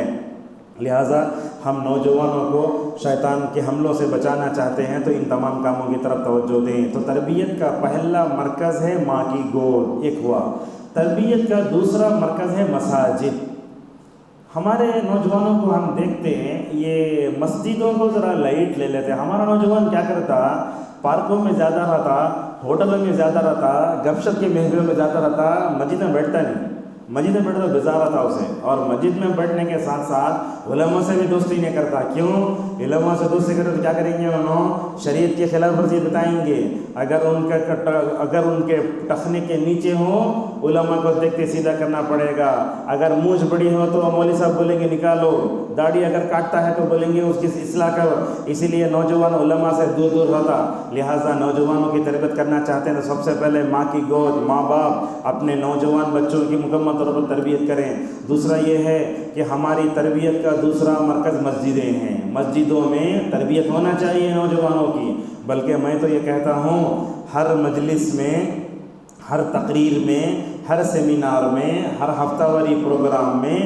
لہٰذا ہم نوجوانوں کو شیطان کے حملوں سے بچانا چاہتے ہیں تو ان تمام کاموں کی طرف توجہ دیں۔ تو تربیت کا پہلا مرکز ہے ماں کی گود، ایک ہوا۔ تربیت کا دوسرا مرکز ہے مساجد۔ ہمارے نوجوانوں کو ہم دیکھتے ہیں یہ مسجدوں کو ذرا لائٹ لے لیتے ہیں۔ ہمارا نوجوان کیا کرتا، پارکوں میں زیادہ رہتا، ہوٹلوں میں زیادہ رہتا، گپ شپ کے محفلوں میں زیادہ رہتا، مسجد میں بیٹھتا نہیں۔ مسجد میں بیٹھتا تو بیزار رہتا اسے، اور مسجد میں بیٹھنے کے ساتھ ساتھ علماء سے بھی دوستی نہیں کرتا۔ کیوں؟ علماء سے دوستی کرتے تو کیا کریں گے، انہوں شریعت کی خلاف ورزی بتائیں گے۔ اگر ان کے ٹخنے کے نیچے ہوں علماء کو دیکھتے سیدھا کرنا پڑے گا۔ اگر مونچھ بڑی ہو تو مولوی صاحب بولیں گے نکالو، داڑھی اگر کاٹتا ہے تو بولیں گے اس کی اصلاح کرو۔ اسی لیے نوجوان علماء سے دور دور رہتا۔ لہٰذا نوجوانوں کی تربیت کرنا چاہتے ہیں تو سب سے پہلے ماں کی گود، ماں باپ اپنے نوجوان بچوں کی مکمل طور پر تربیت کریں۔ دوسرا یہ ہے کہ ہماری تربیت کا دوسرا مرکز مسجدیں ہیں۔ مسجدوں میں تربیت ہونا چاہیے نوجوانوں کی، بلکہ میں تو یہ کہتا ہوں ہر مجلس میں، ہر تقریر میں، ہر سیمینار میں، ہر ہفتہ واری پروگرام میں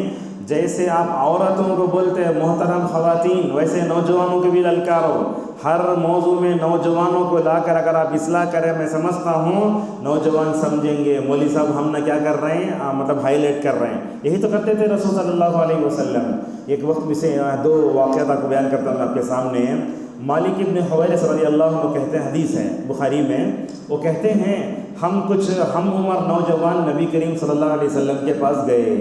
جیسے آپ عورتوں کو بولتے ہیں محترم خواتین، ویسے نوجوانوں کو بھی للکارو۔ ہر موضوع میں نوجوانوں کو لا کر اگر آپ اصلاح کریں، میں سمجھتا ہوں نوجوان سمجھیں گے مولوی صاحب ہم نے کیا کر رہے ہیں، مطلب ہائی لائٹ کر رہے ہیں۔ یہی تو کرتے تھے رسول صلی اللہ علیہ وسلم۔ ایک وقت میں سے دو واقعات کو بیان کرتا ہوں آپ کے سامنے۔ مالک ابن حویرث رضی اللہ عنہ کہتے ہیں، حدیث ہے بخاری میں، وہ کہتے ہیں ہم عمر نوجوان نبی کریم صلی اللہ علیہ وسلم کے پاس گئے۔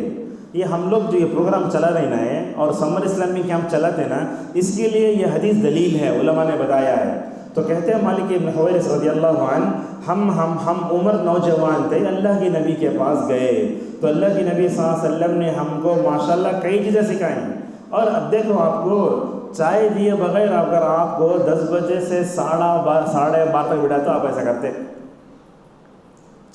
یہ ہم لوگ جو یہ پروگرام چلا رہے ہیں اور سمر اسلامی کے ہم چلاتے نا، اس کے لیے یہ حدیث دلیل ہے، علماء نے بتایا ہے۔ تو کہتے ہیں مالک ابن حویرث رضی اللہ عنہ ہم عمر نوجوان تھے، اللہ کے نبی کے پاس گئے تو اللہ کے نبی صلی اللہ علیہ وسلم نے ہم کو ماشاءاللہ کئی چیزیں سکھائیں۔ اور اب دیکھو آپ کو چائے دیے بغیر اگر آپ کو 10 بجے سے 12:30 تک بٹھا تو آپ ایسا کرتے،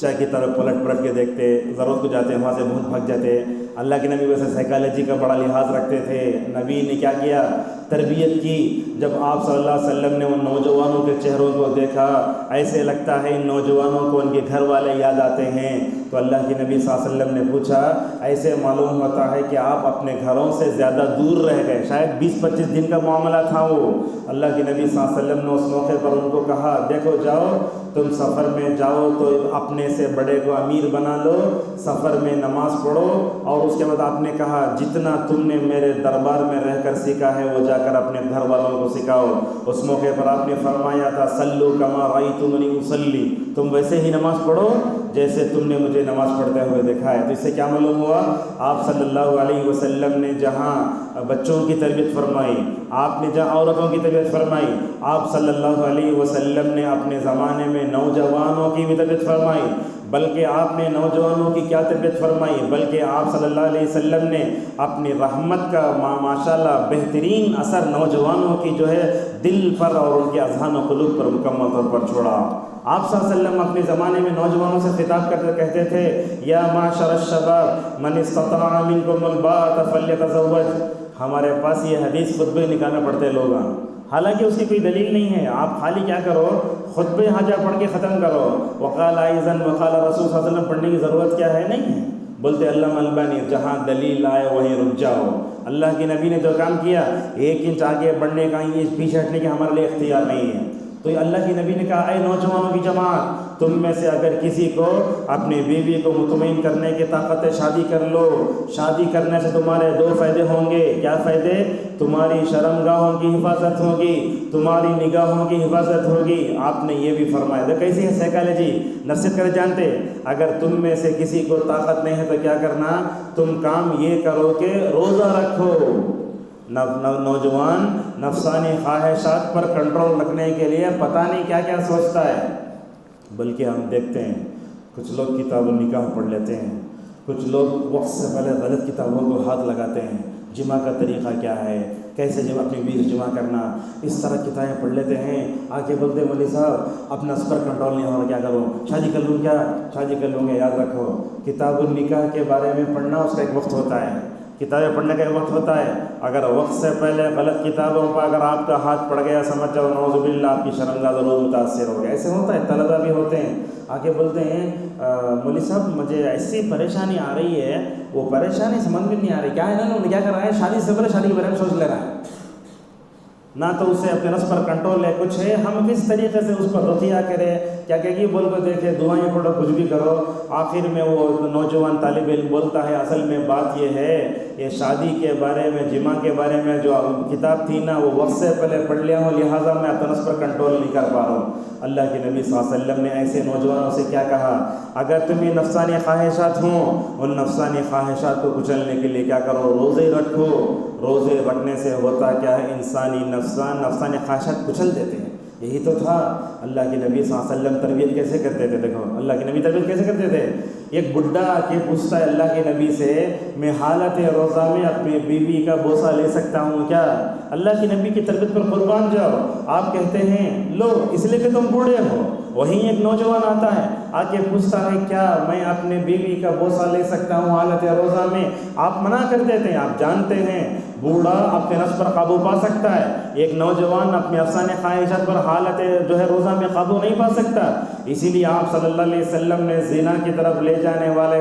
چائے کی طرف پلٹ کے دیکھتے، ضرورت کو جاتے وہاں سے بھوک بھگ جاتے۔ اللہ کے نبی ویسے سائیکالوجی کا بڑا لحاظ رکھتے تھے۔ نبی نے کیا کیا، تربیت کی۔ جب آپ صلی اللہ علیہ وسلم نے ان نوجوانوں کے چہروں کو دیکھا، ایسے لگتا ہے ان نوجوانوں کو ان کے گھر والے یاد آتے ہیں۔ تو اللہ کے نبی صلی اللہ علیہ وسلم نے پوچھا، ایسے معلوم ہوتا ہے کہ آپ اپنے گھروں سے زیادہ دور رہ گئے، شاید 20-25 دن کا معاملہ تھا وہ۔ اللہ کے نبی صلی اللہ علیہ وسلم نے اس موقع پر ان کو کہا، دیکھو جاؤ تم سفر میں جاؤ تو اپنے سے بڑے کو امیر بنا لو، سفر میں نماز پڑھو، اور اس کے بعد آپ نے کہا جتنا تم نے میرے دربار میں رہ کر سیکھا ہے وہ جا کر اپنے گھر والوں کو سکھاؤ۔ اس موقع پر آپ نے فرمایا تھا صلو کما رأیتمونی اصلی، تم ویسے ہی نماز پڑھو جیسے تم نے مجھے نماز پڑھتے ہوئے دیکھا ہے۔ تو اس سے کیا معلوم ہوا، آپ صلی اللہ علیہ وسلم نے جہاں بچوں کی تربیت فرمائی، آپ نے جہاں عورتوں کی تربیت فرمائی، آپ صلی اللہ علیہ وسلم نے اپنے زمانے میں نوجوانوں کی بھی تربیت فرمائی۔ بلکہ آپ نے نوجوانوں کی کیا تربیت فرمائی، بلکہ آپ صلی اللہ علیہ وسلم نے اپنی رحمت کا ماشاءاللہ بہترین اثر نوجوانوں کی جو ہے دل پر اور ان کے اذہان و قلوب پر مکمل طور پر چھوڑا۔ آپ صلی اللہ علیہ وسلم اپنے زمانے میں نوجوانوں سے خطاب کرتے کہتے تھے، یا معشر الشباب من استطاع منکم الباءۃ فلیتزوج۔ ہمارے پاس یہ حدیث خطبے نکالنا پڑتے ہیں لوگ، حالانکہ اس کی کوئی دلیل نہیں ہے۔ آپ خالی کیا کرو، خطبے حاجہ پڑھ کے ختم کرو۔ وقال ایضا وقال رسول صلی اللہ علیہ وسلم پڑھنے کی ضرورت کیا ہے، نہیں ہے۔ بولتے علامہ البانی جہاں دلیل آئے وہیں رک جاؤ۔ اللہ کے نبی نے جو کام کیا، 1 انچ آگے بڑھنے کا، 1 انچ پیچھے ہٹنے کا ہمارے لیے اختیار نہیں ہے۔ تو اللہ کے نبی نے کہا، اے نوجوانوں کی جماعت، تم میں سے اگر کسی کو اپنی بیوی کو مطمئن کرنے کی طاقت ہے شادی کر لو. شادی کرنے سے تمہارے 2 فائدے ہوں گے. کیا فائدے؟ تمہاری شرمگاہوں کی حفاظت ہوگی, تمہاری نگاہوں کی حفاظت ہوگی. آپ نے یہ بھی فرمایا تھا. کیسی ہے سائیکالوجی, نفسیات کرے جانتے. اگر تم میں سے کسی کو طاقت نہیں ہے تو کیا کرنا, تم کام یہ کرو کہ روزہ رکھو. نوجوان نفسانی خواہشات پر کنٹرول رکھنے کے لیے پتہ نہیں کیا کیا سوچتا ہے. بلکہ ہم دیکھتے ہیں کچھ لوگ کتاب النکاح پڑھ لیتے ہیں, کچھ لوگ وقت سے پہلے غلط کتابوں کو ہاتھ لگاتے ہیں. جمع کا طریقہ کیا ہے, کیسے جب اپنی بیوی جمع کرنا, اس طرح کتابیں پڑھ لیتے ہیں. آ کے بولتے ہیں مولوی صاحب اپنا اس پر کنٹرول نہیں ہو رہا, کیا کروں, شادی کر لوں کیا, شادی کر لوں گے. یاد رکھو کتاب النکاح کے بارے میں پڑھنا اس کا ایک وقت ہوتا ہے, کتابیں پڑھنے کا ایک وقت ہوتا ہے. اگر وقت سے پہلے غلط کتابوں پر اگر آپ کا ہاتھ پڑ گیا, سمجھ جاؤ نعوذ باللہ آپ کی شرمگاہ ضرور متاثر ہو گیا. ایسے ہوتا ہے, طلبہ بھی ہوتے ہیں آ کے بولتے ہیں مولوی صاحب مجھے ایسی پریشانی آ رہی ہے, وہ پریشانی سمجھ میں نہیں آ رہی. کیا ہے نا, انہوں نے کیا کر رہا ہے, شادی سے پہلے شادی کے بارے میں سوچ لے رہا ہے, نہ تو اسے اپنے نفس پر کنٹرول ہے. کچھ ہے ہم کس طریقے سے اس پر رقیہ کریں, کیا کہ بول کو دیکھے, دعائیں پڑھو, کچھ بھی کرو. آخر میں وہ نوجوان طالب علم بولتا ہے اصل میں بات یہ ہے, یہ شادی کے بارے میں, جمع کے بارے میں جو کتاب تھی نا وہ وقت سے پہلے پڑھ لیا ہوں, لہٰذا میں اپنے نفس پر کنٹرول نہیں کر پا رہا ہوں. اللہ کے نبی صلی اللہ علیہ وسلم نے ایسے نوجوانوں سے کیا کہا, اگر تمہیں نفسانی خواہشات ہوں, ان نفسانی خواہشات کو کچلنے کے لیے کیا کرو, روزے رکھو. روزے رکھنے سے ہوتا کیا ہے, انسانی نفسانی خواہشات کچل دیتے ہیں. یہی تو تھا اللہ کے نبی صلی اللہ علیہ وسلم تربیت کیسے کرتے تھے. دیکھو اللہ کے نبی تربیت کیسے کرتے تھے. ایک بڈھا آ کے پوچھتا ہے اللہ کے نبی سے, میں حالت روزہ میں اپنی بیوی کا بوسہ لے سکتا ہوں کیا؟ اللہ کے نبی کی تربیت پر قربان جاؤ. آپ کہتے ہیں لو, اس لیے کہ تم بوڑھے ہو. وہیں ایک نوجوان آتا ہے آ کے پوچھتا ہے کیا میں اپنے بیوی کا بوسہ لے سکتا ہوں حالت روزہ میں؟ آپ منع کر دیتے ہیں. آپ جانتے ہیں بوڑھا اپنے نفس پر قابو پا سکتا ہے, ایک نوجوان اپنے افسانے خواہشات پر حالت جو ہے روزہ میں قابو نہیں پا سکتا. اسی لیے آپ صلی اللہ علیہ وسلم نے زنا کی طرف لے جانے والے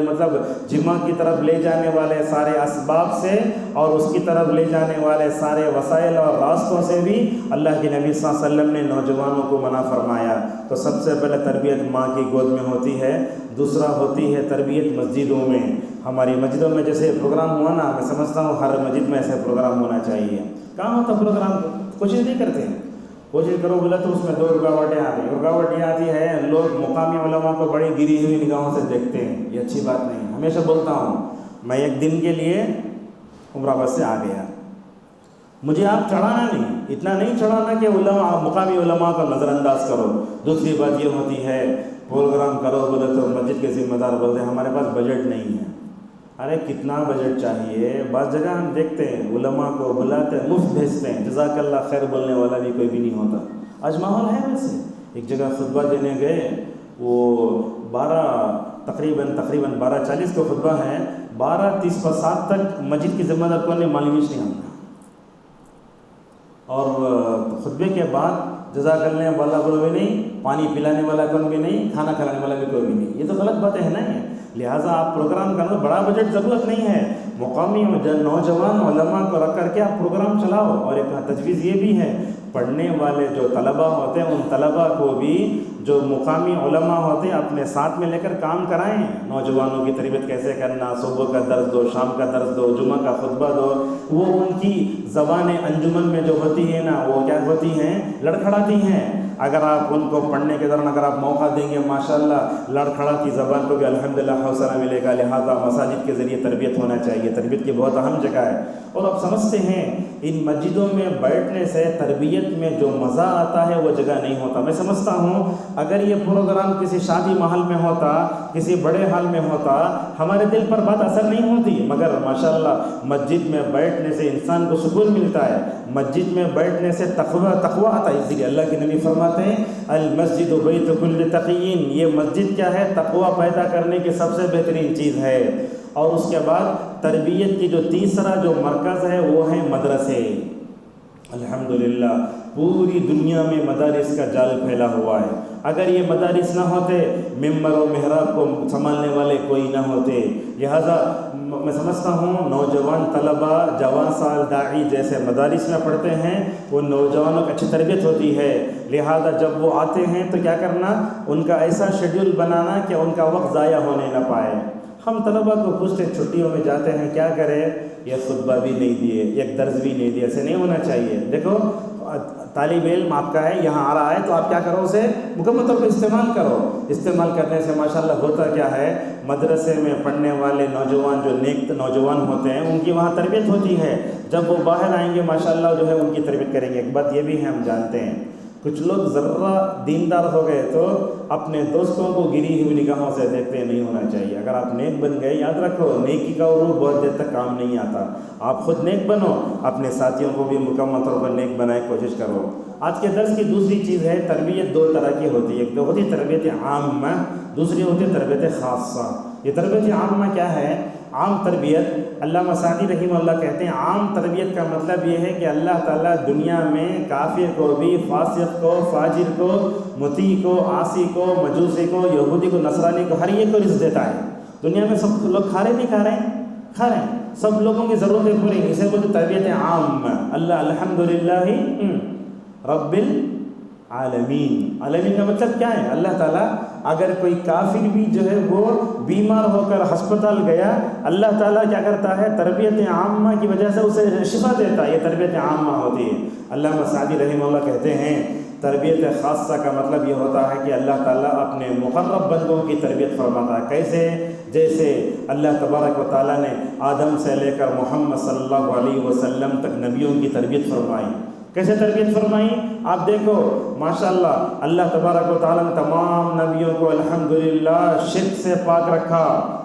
مطلب جمع کی طرف لے جانے والے سارے اسباب سے اور اس کی طرف لے جانے والے سارے وسائل اور راستوں سے بھی اللہ کے نبی صلی اللہ علیہ وسلم نے نوجوانوں کو منع فرمایا. تو سب سے پہلے تربیت ماں کی گود میں ہوتی ہے. دوسرا ہوتی ہے تربیت مسجدوں میں. ہماری مسجدوں میں جیسے پروگرام ہوا نا, میں سمجھتا ہوں ہر مسجد میں ایسے پروگرام ہونا چاہیے. کہاں ہوتا پروگرام, کوشش نہیں کرتے. کوشش کرو بولا تو اس میں 2 رکاوٹیں آ رہی. رکاوٹ یہ آتی ہے لوگ مقامی علماء کو بڑی گری ہوئی نگاہوں سے دیکھتے ہیں. یہ اچھی بات نہیں. ہمیشہ بولتا ہوں میں ایک دن کے لیے عمرہ آباد سے آ گیا, مجھے آپ چڑھانا نہیں, اتنا نہیں چڑھانا کہ علماء مقامی علماء کا نظر انداز کرو. دوسری بات یہ ہوتی ہے پروگرام کرو بولے تو مسجد کے ذمہ دار بولتے ہیں ہمارے پاس بجٹ نہیں ہے. ارے کتنا بجٹ چاہیے. بعض جگہ ہم دیکھتے ہیں علماء کو بلاتے ہیں, مفت بھیجتے ہیں, جزاک اللہ خیر بولنے والا بھی کوئی بھی نہیں ہوتا. آج ماحول ہے ویسے. ایک جگہ خطبہ دینے گئے, وہ تقریباً 12:40 کا خطبہ ہے, 12:30 پر 7 تک مسجد کی ذمہ دار کون نے معلوم نہیں ہمیں. اور خطبے کے بعد جزا کرنے والا کوئی بھی نہیں, پانی پلانے والا کوئی بھی نہیں, کھانا کھلانے والا بھی کوئی بھی نہیں. یہ تو غلط باتیں ہیں نا. لہٰذا آپ پروگرام کرنا, بڑا بجٹ ضرورت نہیں ہے. مقامی نوجوان علماء کو رکھ کر کے آپ پروگرام چلاؤ. اور ایک تجویز یہ بھی ہے, پڑھنے والے جو طلباء ہوتے ہیں ان طلباء کو بھی جو مقامی علماء ہوتے ہیں اپنے ساتھ میں لے کر کام کرائیں. نوجوانوں کی تربیت کیسے کرنا, صبح کا درس دو, شام کا درس دو, جمعہ کا خطبہ دو. وہ ان کی زبان انجمن میں جو ہوتی ہے نا وہ کیا ہوتی ہیں, لڑکھڑاتی ہیں. اگر آپ ان کو پڑھنے کے دوران اگر آپ موقع دیں گے ماشاءاللہ لڑکھڑاتی زبان کو بھی الحمدللہ حوصلہ ملے گا. لہٰذا مساجد کے ذریعے تربیت ہونا چاہیے. تربیت کی بہت اہم جگہ ہے. اور آپ سمجھتے ہیں ان مسجدوں میں بیٹھنے سے تربیت میں جو مزہ آتا ہے وہ جگہ نہیں ہوتا. میں سمجھتا ہوں اگر یہ پروگرام کسی شادی محل میں ہوتا, کسی بڑے ہال میں ہوتا, ہمارے دل پر بات اثر نہیں ہوتی. مگر ماشاءاللہ مسجد میں بیٹھنے سے انسان کو سکون ملتا ہے. مسجد میں بیٹھنے سے تقویٰ آتا ہے. اس لیے اللہ کے نبی فرماتے ہیں المسجد بیت کل تقیین. یہ مسجد کیا ہے, تقویٰ پیدا کرنے کی سب سے بہترین چیز ہے. اور اس کے بعد تربیت کی جو تیسرا جو مرکز ہے وہ ہے مدرسے. الحمدللہ پوری دنیا میں مدارس کا جال پھیلا ہوا ہے. اگر یہ مدارس نہ ہوتے، ممبر و محراب کو سنبھالنے والے کوئی نہ ہوتے. لہذا میں سمجھتا ہوں نوجوان طلباء جوان سال داعی جیسے مدارس میں پڑھتے ہیں، وہ نوجوانوں کی اچھی تربیت ہوتی ہے. لہذا جب وہ آتے ہیں تو کیا کرنا، ان کا ایسا شیڈول بنانا کہ ان کا وقت ضائع ہونے نہ پائے. ہم طلباء کو پوچھتے چھٹیوں میں جاتے ہیں کیا کرے، یہ خطبہ بھی نہیں دیے، ایک درس بھی نہیں دیے. ایسے نہیں ہونا چاہیے. دیکھو طالب علم آپ کا ہے، یہاں آ رہا ہے تو آپ کیا کرو، اسے مکمل طور پہ استعمال کرو. استعمال کرنے سے ماشاءاللہ ہوتا کیا ہے، مدرسے میں پڑھنے والے نوجوان جو نیک نوجوان ہوتے ہیں ان کی وہاں تربیت ہوتی ہے. جب وہ باہر آئیں گے ماشاءاللہ جو ہے ان کی تربیت کریں گے. ایک بات یہ بھی ہے، ہم جانتے ہیں کچھ لوگ ذرہ دیندار ہو گئے تو اپنے دوستوں کو گری ہوئی نگاہوں سے دیکھتے نہیں ہونا چاہیے. اگر آپ نیک بن گئے، یاد رکھو نیکی کا عروج بہت دیر تک کام نہیں آتا. آپ خود نیک بنو، اپنے ساتھیوں کو بھی مکمل طور پر نیک بنائے کوشش کرو. آج کے درس کی دوسری چیز ہے، تربیت دو طرح کی ہوتی ہے. ایک تو ہوتی تربیت عامہ، دوسری ہوتی تربیت خاصہ. یہ تربیت عامہ کیا ہے؟ عام تربیت، علامہ سعدی رحمہ اللہ کہتے ہیں عام تربیت کا مطلب یہ ہے کہ اللہ تعالیٰ دنیا میں کافر کو بھی، فاسق کو، فاجر کو، مطیع کو، عاصی کو، مجوسی کو، یہودی کو، نصرانی کو، ہر ایک کو رزق دیتا ہے. دنیا میں سب لوگ کھا رہے نہیں کھا رہے ہیں، کھا رہے ہیں. سب لوگوں کی ضرورتیں پوری. اسے بولتے تربیت عامہ. اللہ الحمدللہ رب العالمین. عالمین کا مطلب کیا ہے؟ اللہ تعالیٰ اگر کوئی کافر بھی جو ہے وہ بیمار ہو کر ہسپتال گیا، اللہ تعالیٰ کیا کرتا ہے، تربیت عامہ کی وجہ سے اسے شفا دیتا ہے. یہ تربیت عامہ ہوتی ہے. علامہ سعدی رحمہ اللہ کہتے ہیں تربیت خاصہ کا مطلب یہ ہوتا ہے کہ اللہ تعالیٰ اپنے مقرب بندوں کی تربیت فرماتا ہے. کیسے؟ جیسے اللہ تبارک و تعالیٰ نے آدم سے لے کر محمد صلی اللہ علیہ وسلم تک نبیوں کی تربیت فرمائی. کیسے تربیت فرمائی؟ آپ دیکھو ماشاءاللہ اللہ تبارک و تعالیٰ نے تمام نبیوں کو الحمدللہ شرک سے پاک رکھا،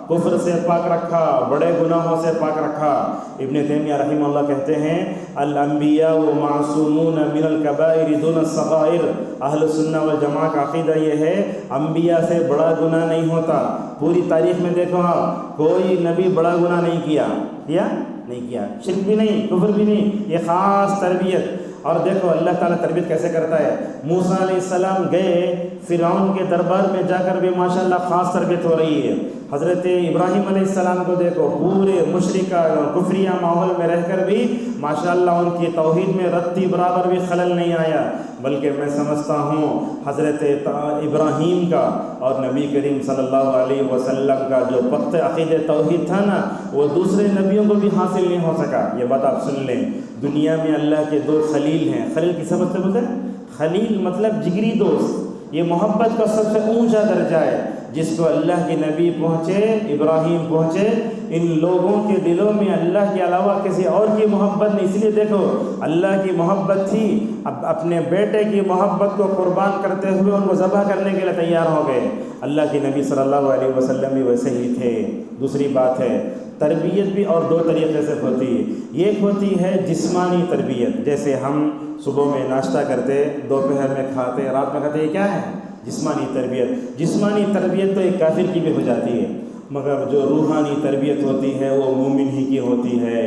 کفر سے پاک رکھا، بڑے گناہوں سے پاک رکھا. ابن تیمیہ رحمہ اللہ کہتے ہیں الانبیاء معصومون من الکبائر دون الصغائر. اہل سنہ والجماعہ کا عقیدہ یہ ہے انبیاء سے بڑا گناہ نہیں ہوتا. پوری تاریخ میں دیکھو آپ کوئی نبی بڑا گناہ نہیں کیا نہیں کیا، شرک بھی نہیں، کفر بھی نہیں. یہ خاص تربیت. اور دیکھو اللہ تعالیٰ تربیت کیسے کرتا ہے. موسیٰ علیہ السلام گئے فرعون کے دربار میں جا کر بھی ماشاءاللہ خاص تربیت ہو رہی ہے. حضرت ابراہیم علیہ السلام کو دیکھو پورے مشرکہ کفریہ ماحول میں رہ کر بھی ماشاءاللہ ان کی توحید میں رتی برابر بھی خلل نہیں آیا. بلکہ میں سمجھتا ہوں حضرت ابراہیم کا اور نبی کریم صلی اللہ علیہ وسلم کا جو پخت عقید توحید تھا نا، وہ دوسرے نبیوں کو بھی حاصل نہیں ہو سکا. یہ بات آپ سن لیں. دنیا میں اللہ کے دو خلیل ہیں. خلیل کس سے مطلب ہوتا ہے؟ خلیل مطلب جگری دوست. یہ محبت کا سب سے اونچا درجہ ہے جس کو اللہ کے نبی پہنچے، ابراہیم پہنچے. ان لوگوں کے دلوں میں اللہ کے علاوہ کسی اور کی محبت نہیں. اس لیے دیکھو اللہ کی محبت تھی، اب اپنے بیٹے کی محبت کو قربان کرتے ہوئے ان کو ذبح کرنے کے لیے تیار ہو گئے. اللہ کے نبی صلی اللہ علیہ وسلم بھی ویسے ہی تھے. دوسری بات ہے تربیت بھی اور دو طریقے سے ہوتی ہے. ایک ہوتی ہے جسمانی تربیت، جیسے ہم صبح میں ناشتہ کرتے، دوپہر میں کھاتے، رات میں کھاتے. یہ کیا ہے؟ جسمانی تربیت. جسمانی تربیت تو ایک کافر کی بھی ہو جاتی ہے، مگر جو روحانی تربیت ہوتی ہے وہ مومن ہی کی ہوتی ہے.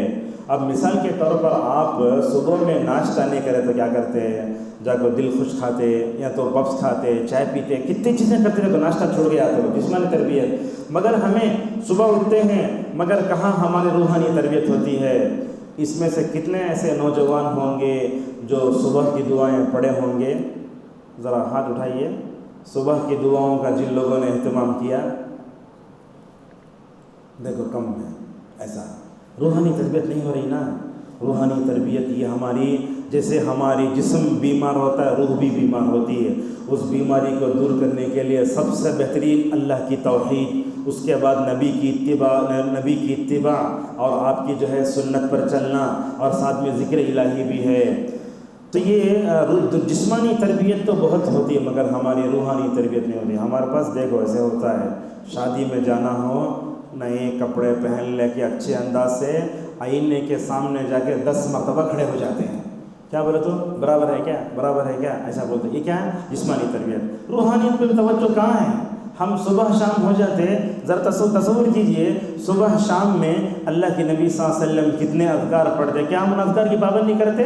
اب مثال کے طور پر آپ صبح میں ناشتہ نہیں کرے تو کیا کرتے ہیں؟ جا کر دل خوش کھاتے، یا تو پپس کھاتے، چائے پیتے، کتنی چیزیں کرتے رہے تو ناشتہ چھوڑ کے آتے ہو. جسمانی تربیت. مگر ہمیں صبح اٹھتے ہیں مگر کہاں ہماری روحانی تربیت ہوتی ہے. اس میں سے کتنے ایسے نوجوان ہوں گے جو صبح کی دعائیں پڑھے ہوں گے؟ ذرا ہاتھ اٹھائیے. صبح کی دعاؤں کا جن لوگوں نے اہتمام کیا، دیکھو کم ہے. ایسا روحانی تربیت نہیں ہو رہی نا. روحانی تربیت یہ ہماری، جیسے ہماری جسم بیمار ہوتا ہے روح بھی بیمار ہوتی ہے. اس بیماری کو دور کرنے کے لیے سب سے بہترین اللہ کی توحید، اس کے بعد نبی کی اتباع اور آپ کی جو ہے سنت پر چلنا، اور ساتھ میں ذکر الہی بھی ہے. تو یہ جسمانی تربیت تو بہت ہوتی ہے مگر ہماری روحانی تربیت نہیں ہوتی. ہمارے پاس دیکھو ایسے ہوتا ہے شادی میں جانا ہو، نئے کپڑے پہن لے کے اچھے انداز سے آئینے کے سامنے جا کے 10 مرتبہ کھڑے ہو جاتے ہیں. کیا بولے تو برابر ہے کیا، برابر ہے کیا، ایسا بولتے. یہ کیا ہے؟ جسمانی تربیت. روحانیت پہ توجہ کہاں ہے؟ ہم صبح شام ہو جاتے. ذرا تصور کیجئے صبح شام میں اللہ کے نبی صلی اللہ علیہ وسلم کتنے اذکار پڑھتے. کیا ہم ان اذکار کی پابندی کرتے؟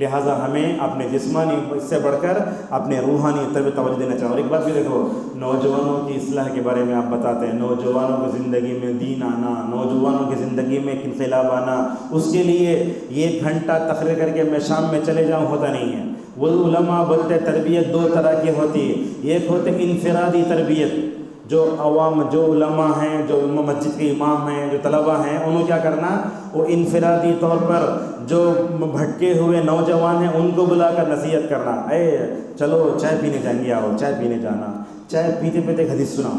لہٰذا ہمیں اپنے جسمانی اس سے بڑھ کر اپنے روحانی تربیت توجہ دینا چاہیے۔ اور ایک بات بھی دیکھو، نوجوانوں کی اصلاح کے بارے میں آپ بتاتے ہیں، نوجوانوں کی زندگی میں دین آنا، نوجوانوں کی زندگی میں ایک انقلاب آنا، اس کے لیے 1 گھنٹہ تقریر کر کے میں شام میں چلے جاؤں ہوتا نہیں ہے۔ وہ علماء بولتے تربیت 2 طرح کی ہوتی ہے، ایک ہوتے انفرادی تربیت، جو عوام، جو علماء ہیں، جو مسجد کے امام ہیں، جو طلباء ہیں، انہوں کیا کرنا، وہ انفرادی طور پر جو بھٹکے ہوئے نوجوان ہیں ان کو بلا کر نصیحت کرنا، اے چلو چائے پینے جائیں گے، آؤ چائے پینے جانا، چائے پیتے پیتے ایک حدیث سناؤ،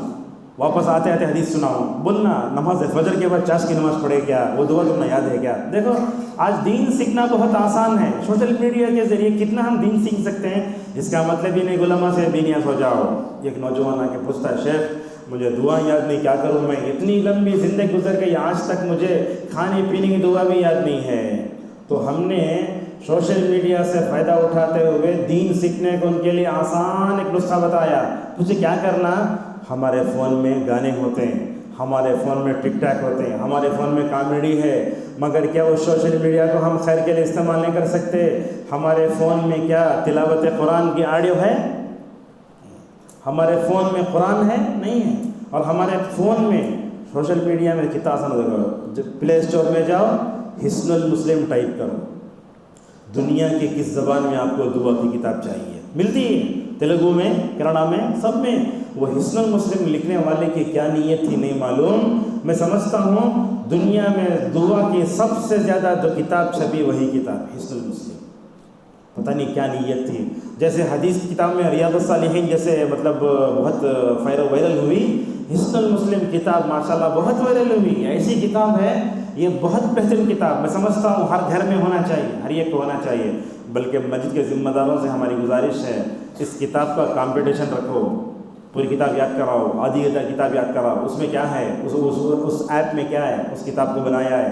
واپس آتے آتے حدیث سناؤ، بولنا نماز فجر کے بعد چاش کی نماز پڑھے کیا، وہ دعا تمہیں یاد ہے کیا۔ دیکھو آج دین سیکھنا بہت آسان ہے، سوشل میڈیا کے ذریعے کتنا ہم دین سیکھ سکتے ہیں۔ اس کا مطلب ہی نہیں علماء سے بھی نیاز ہو جاؤ۔ ایک نوجوان آ کے پوچھتا ہے، شیخ مجھے دعا یاد نہیں، کیا کروں میں، اتنی لمبی زندگی گزر گئی آج تک مجھے کھانے پینے کی دعا بھی یاد نہیں ہے۔ تو ہم نے سوشل میڈیا سے فائدہ اٹھاتے ہوئے دین سیکھنے کو ان کے لیے آسان ایک نسخہ بتایا۔ تجھے کیا کرنا، ہمارے فون میں گانے ہوتے ہیں، ہمارے فون میں ٹک ٹاک ہوتے ہیں، ہمارے فون میں کامیڈی ہے، مگر کیا اس سوشل میڈیا کو ہم خیر کے لیے استعمال نہیں کر سکتے؟ ہمارے فون میں کیا تلاوت قرآن کی آڈیو ہے؟ ہمارے فون میں قرآن ہے؟ نہیں ہے۔ اور ہمارے فون میں سوشل میڈیا میں کتنا آسان ہو جائے، پلے اسٹور میں جاؤ، حصن المسلم ٹائپ کرو، دنیا کی کس زبان میں آپ کو دعا کی کتاب چاہیے ملتی ہے، تیلگو میں، کنڑا میں، سب میں۔ وہ حصن المسلم لکھنے والے کی کیا نیت تھی نہیں معلوم۔ میں سمجھتا ہوں دنیا میں دعا کی سب سے زیادہ جو کتاب چھپی وہی کتاب حصن المسلم، پتہ نہیں کیا نیت تھی۔ جیسے حدیث کی کتاب میں ریاض الصالحین جیسے مطلب بہت وائرل ہوئی، حصن المسلم کتاب ماشاءاللہ بہت وائرل ہوئی، ایسی کتاب ہے، یہ بہت بہترین کتاب، میں سمجھتا ہوں ہر گھر میں ہونا چاہیے، ہر ایک کو ہونا چاہیے۔ بلکہ مسجد کے ذمہ داروں سے ہماری گزارش ہے، اس کتاب کا کمپٹیشن رکھو، پوری کتاب یاد کراؤ، آدھی کتاب یاد کراؤ، اس میں کیا ہے، اس ایپ میں کیا ہے، اس کتاب کو بنایا ہے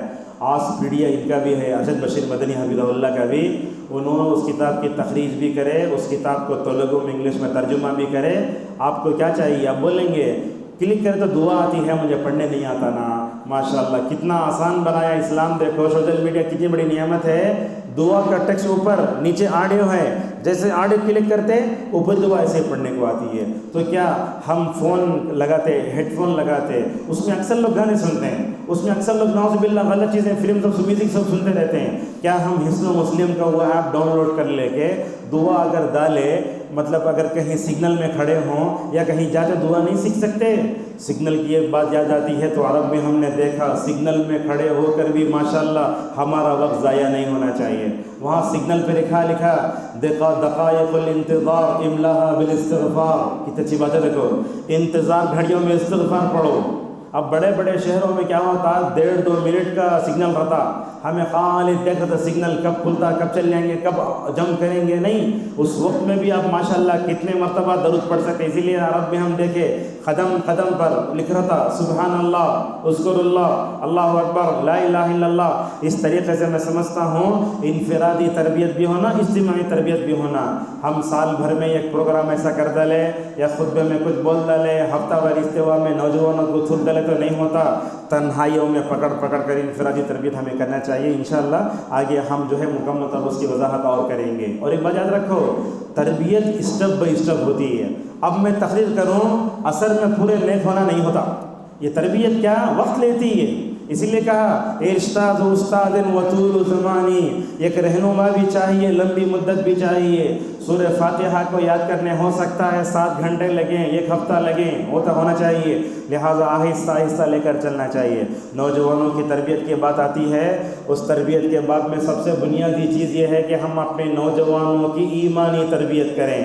آس پیڈیا، ان کا بھی ہے، ارشد بشیر مدنی حفظہ اللہ کا بھی، انہوں نے اس کتاب کی تخریج بھی کرے، اس کتاب کو تیلگو میں انگلش میں ترجمہ بھی کرے۔ آپ کو کیا چاہیے، آپ بولیں گے کلک کرے تو دعا آتی ہے، مجھے پڑھنے نہیں آتا نا، ماشاءاللہ کتنا آسان بنایا اسلام۔ دیکھو سوشل میڈیا کتنی بڑی نعمت ہے، دعا کا ٹیکسٹ اوپر، نیچے آڈیو ہے، جیسے آڈیو کلک کرتے اوپر دعا ایسے پڑھنے کو آتی ہے۔ تو کیا ہم فون لگاتے، ہیڈ فون لگاتے، اس میں اکثر لوگ گانے سنتے ہیں، اس میں اکثر لوگ نعوذ باللہ غلط چیزیں، فلم سب، میوزک سب سنتے رہتے ہیں۔ کیا ہم حصن مسلم کا وہ ایپ ڈاؤن لوڈ کر لے کے دعا اگر ڈالے، مطلب اگر کہیں سگنل میں کھڑے ہوں یا کہیں جاتے دعا نہیں سیکھ سکتے؟ سگنل کی ایک بات یاد آتی ہے، تو عرب میں ہم نے دیکھا سگنل میں کھڑے ہو کر بھی ماشاءاللہ ہمارا وقت ضائع نہیں ہونا چاہیے۔ وہاں سگنل پہ لکھا دقائق الانتظار املاها بالاستغفار، کتنی اچھی بات ہے۔ دیکھو انتظار گھڑیوں میں استغفار پڑھو۔ اب بڑے بڑے شہروں میں کیا ہوتا، 1.5-2 منٹ کا سگنل رہتا، ہمیں خالص دیکھا تھا سگنل کب کھلتا، کب چل جائیں گے، کب جم کریں گے، نہیں، اس وقت میں بھی آپ ماشاءاللہ کتنے مرتبہ درود پڑھ سکتے۔ اسی لیے عرب میں ہم دیکھے قدم قدم پر لکھ رہا تھا سبحان اللہ، اذکر اللہ، اللہ اکبر، لا الہ الا اللہ۔ اس طریقے سے میں سمجھتا ہوں انفرادی تربیت بھی ہونا، اجتماعی تربیت بھی ہونا۔ ہم سال بھر میں ایک پروگرام ایسا کر ڈالے یا خطبے میں کچھ بول ڈالے، ہفتہ وار استوا میں نوجوانوں کو تھوک ڈالے تو نہیں ہوتا، تنہائیوں میں پکڑ کر انفرادی تربیت ہمیں کرنا چاہیے۔ انشاءاللہ آگے ہم جو ہے مکمل طور اس کی وضاحت اور کریں گے۔ اور ایک بات یاد رکھو، تربیت اسٹیپ بائی اسٹیپ ہوتی ہے۔ اب میں تقریر کروں، اثر میں پورے نیک ہونا نہیں ہوتا، یہ تربیت کیا وقت لیتی ہے۔ اسی لیے کہا ارشاد استاد وطول زمانی، ایک رہنما بھی چاہیے، لمبی مدت بھی چاہیے۔ سورہ فاتحہ کو یاد کرنے ہو سکتا ہے 7 گھنٹے لگیں، 1 ہفتہ لگیں، وہ تو ہونا چاہیے، لہٰذا آہستہ آہستہ لے کر چلنا چاہیے۔ نوجوانوں کی تربیت کی بات آتی ہے، اس تربیت کے بعد میں سب سے بنیادی چیز یہ ہے کہ ہم اپنے نوجوانوں کی ایمانی تربیت کریں۔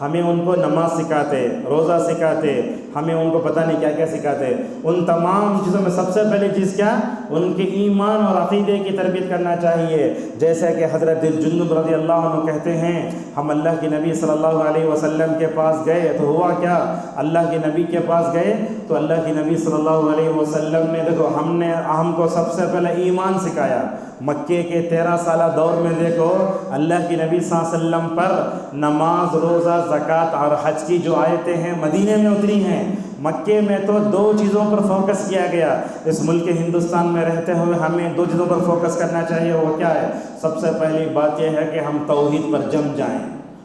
ہمیں ان کو نماز سکھاتے، روزہ سکھاتے، ہمیں ان کو پتہ نہیں کیا کیا سکھاتے۔ ان تمام چیزوں میں سب سے پہلی چیز کیا، ان کے ایمان اور عقیدے کی تربیت کرنا چاہیے۔ جیسا کہ حضرت جندب رضی اللہ عنہ کہتے ہیں، ہم اللہ کے نبی صلی اللہ علیہ وسلم کے پاس گئے تو ہوا کیا، اللہ کے نبی کے پاس گئے تو اللہ کے نبی صلی اللہ علیہ وسلم نے، دیکھو ہم کو سب سے پہلے ایمان سکھایا، مکے کے 13 سالہ دور میں دیکھو اللہ کی نبی صلی اللہ علیہ وسلم پر نماز، روزہ، زکوٰۃ اور حج کی جو آیتیں ہیں مدینے میں اتری ہیں۔ مکے میں تو 2 چیزوں پر فوکس کیا گیا۔ اس ملک ہندوستان میں رہتے ہوئے ہمیں 2 چیزوں پر فوکس کرنا چاہیے، وہ کیا ہے؟ سب سے پہلی بات یہ ہے کہ ہم توحید پر جم جائیں،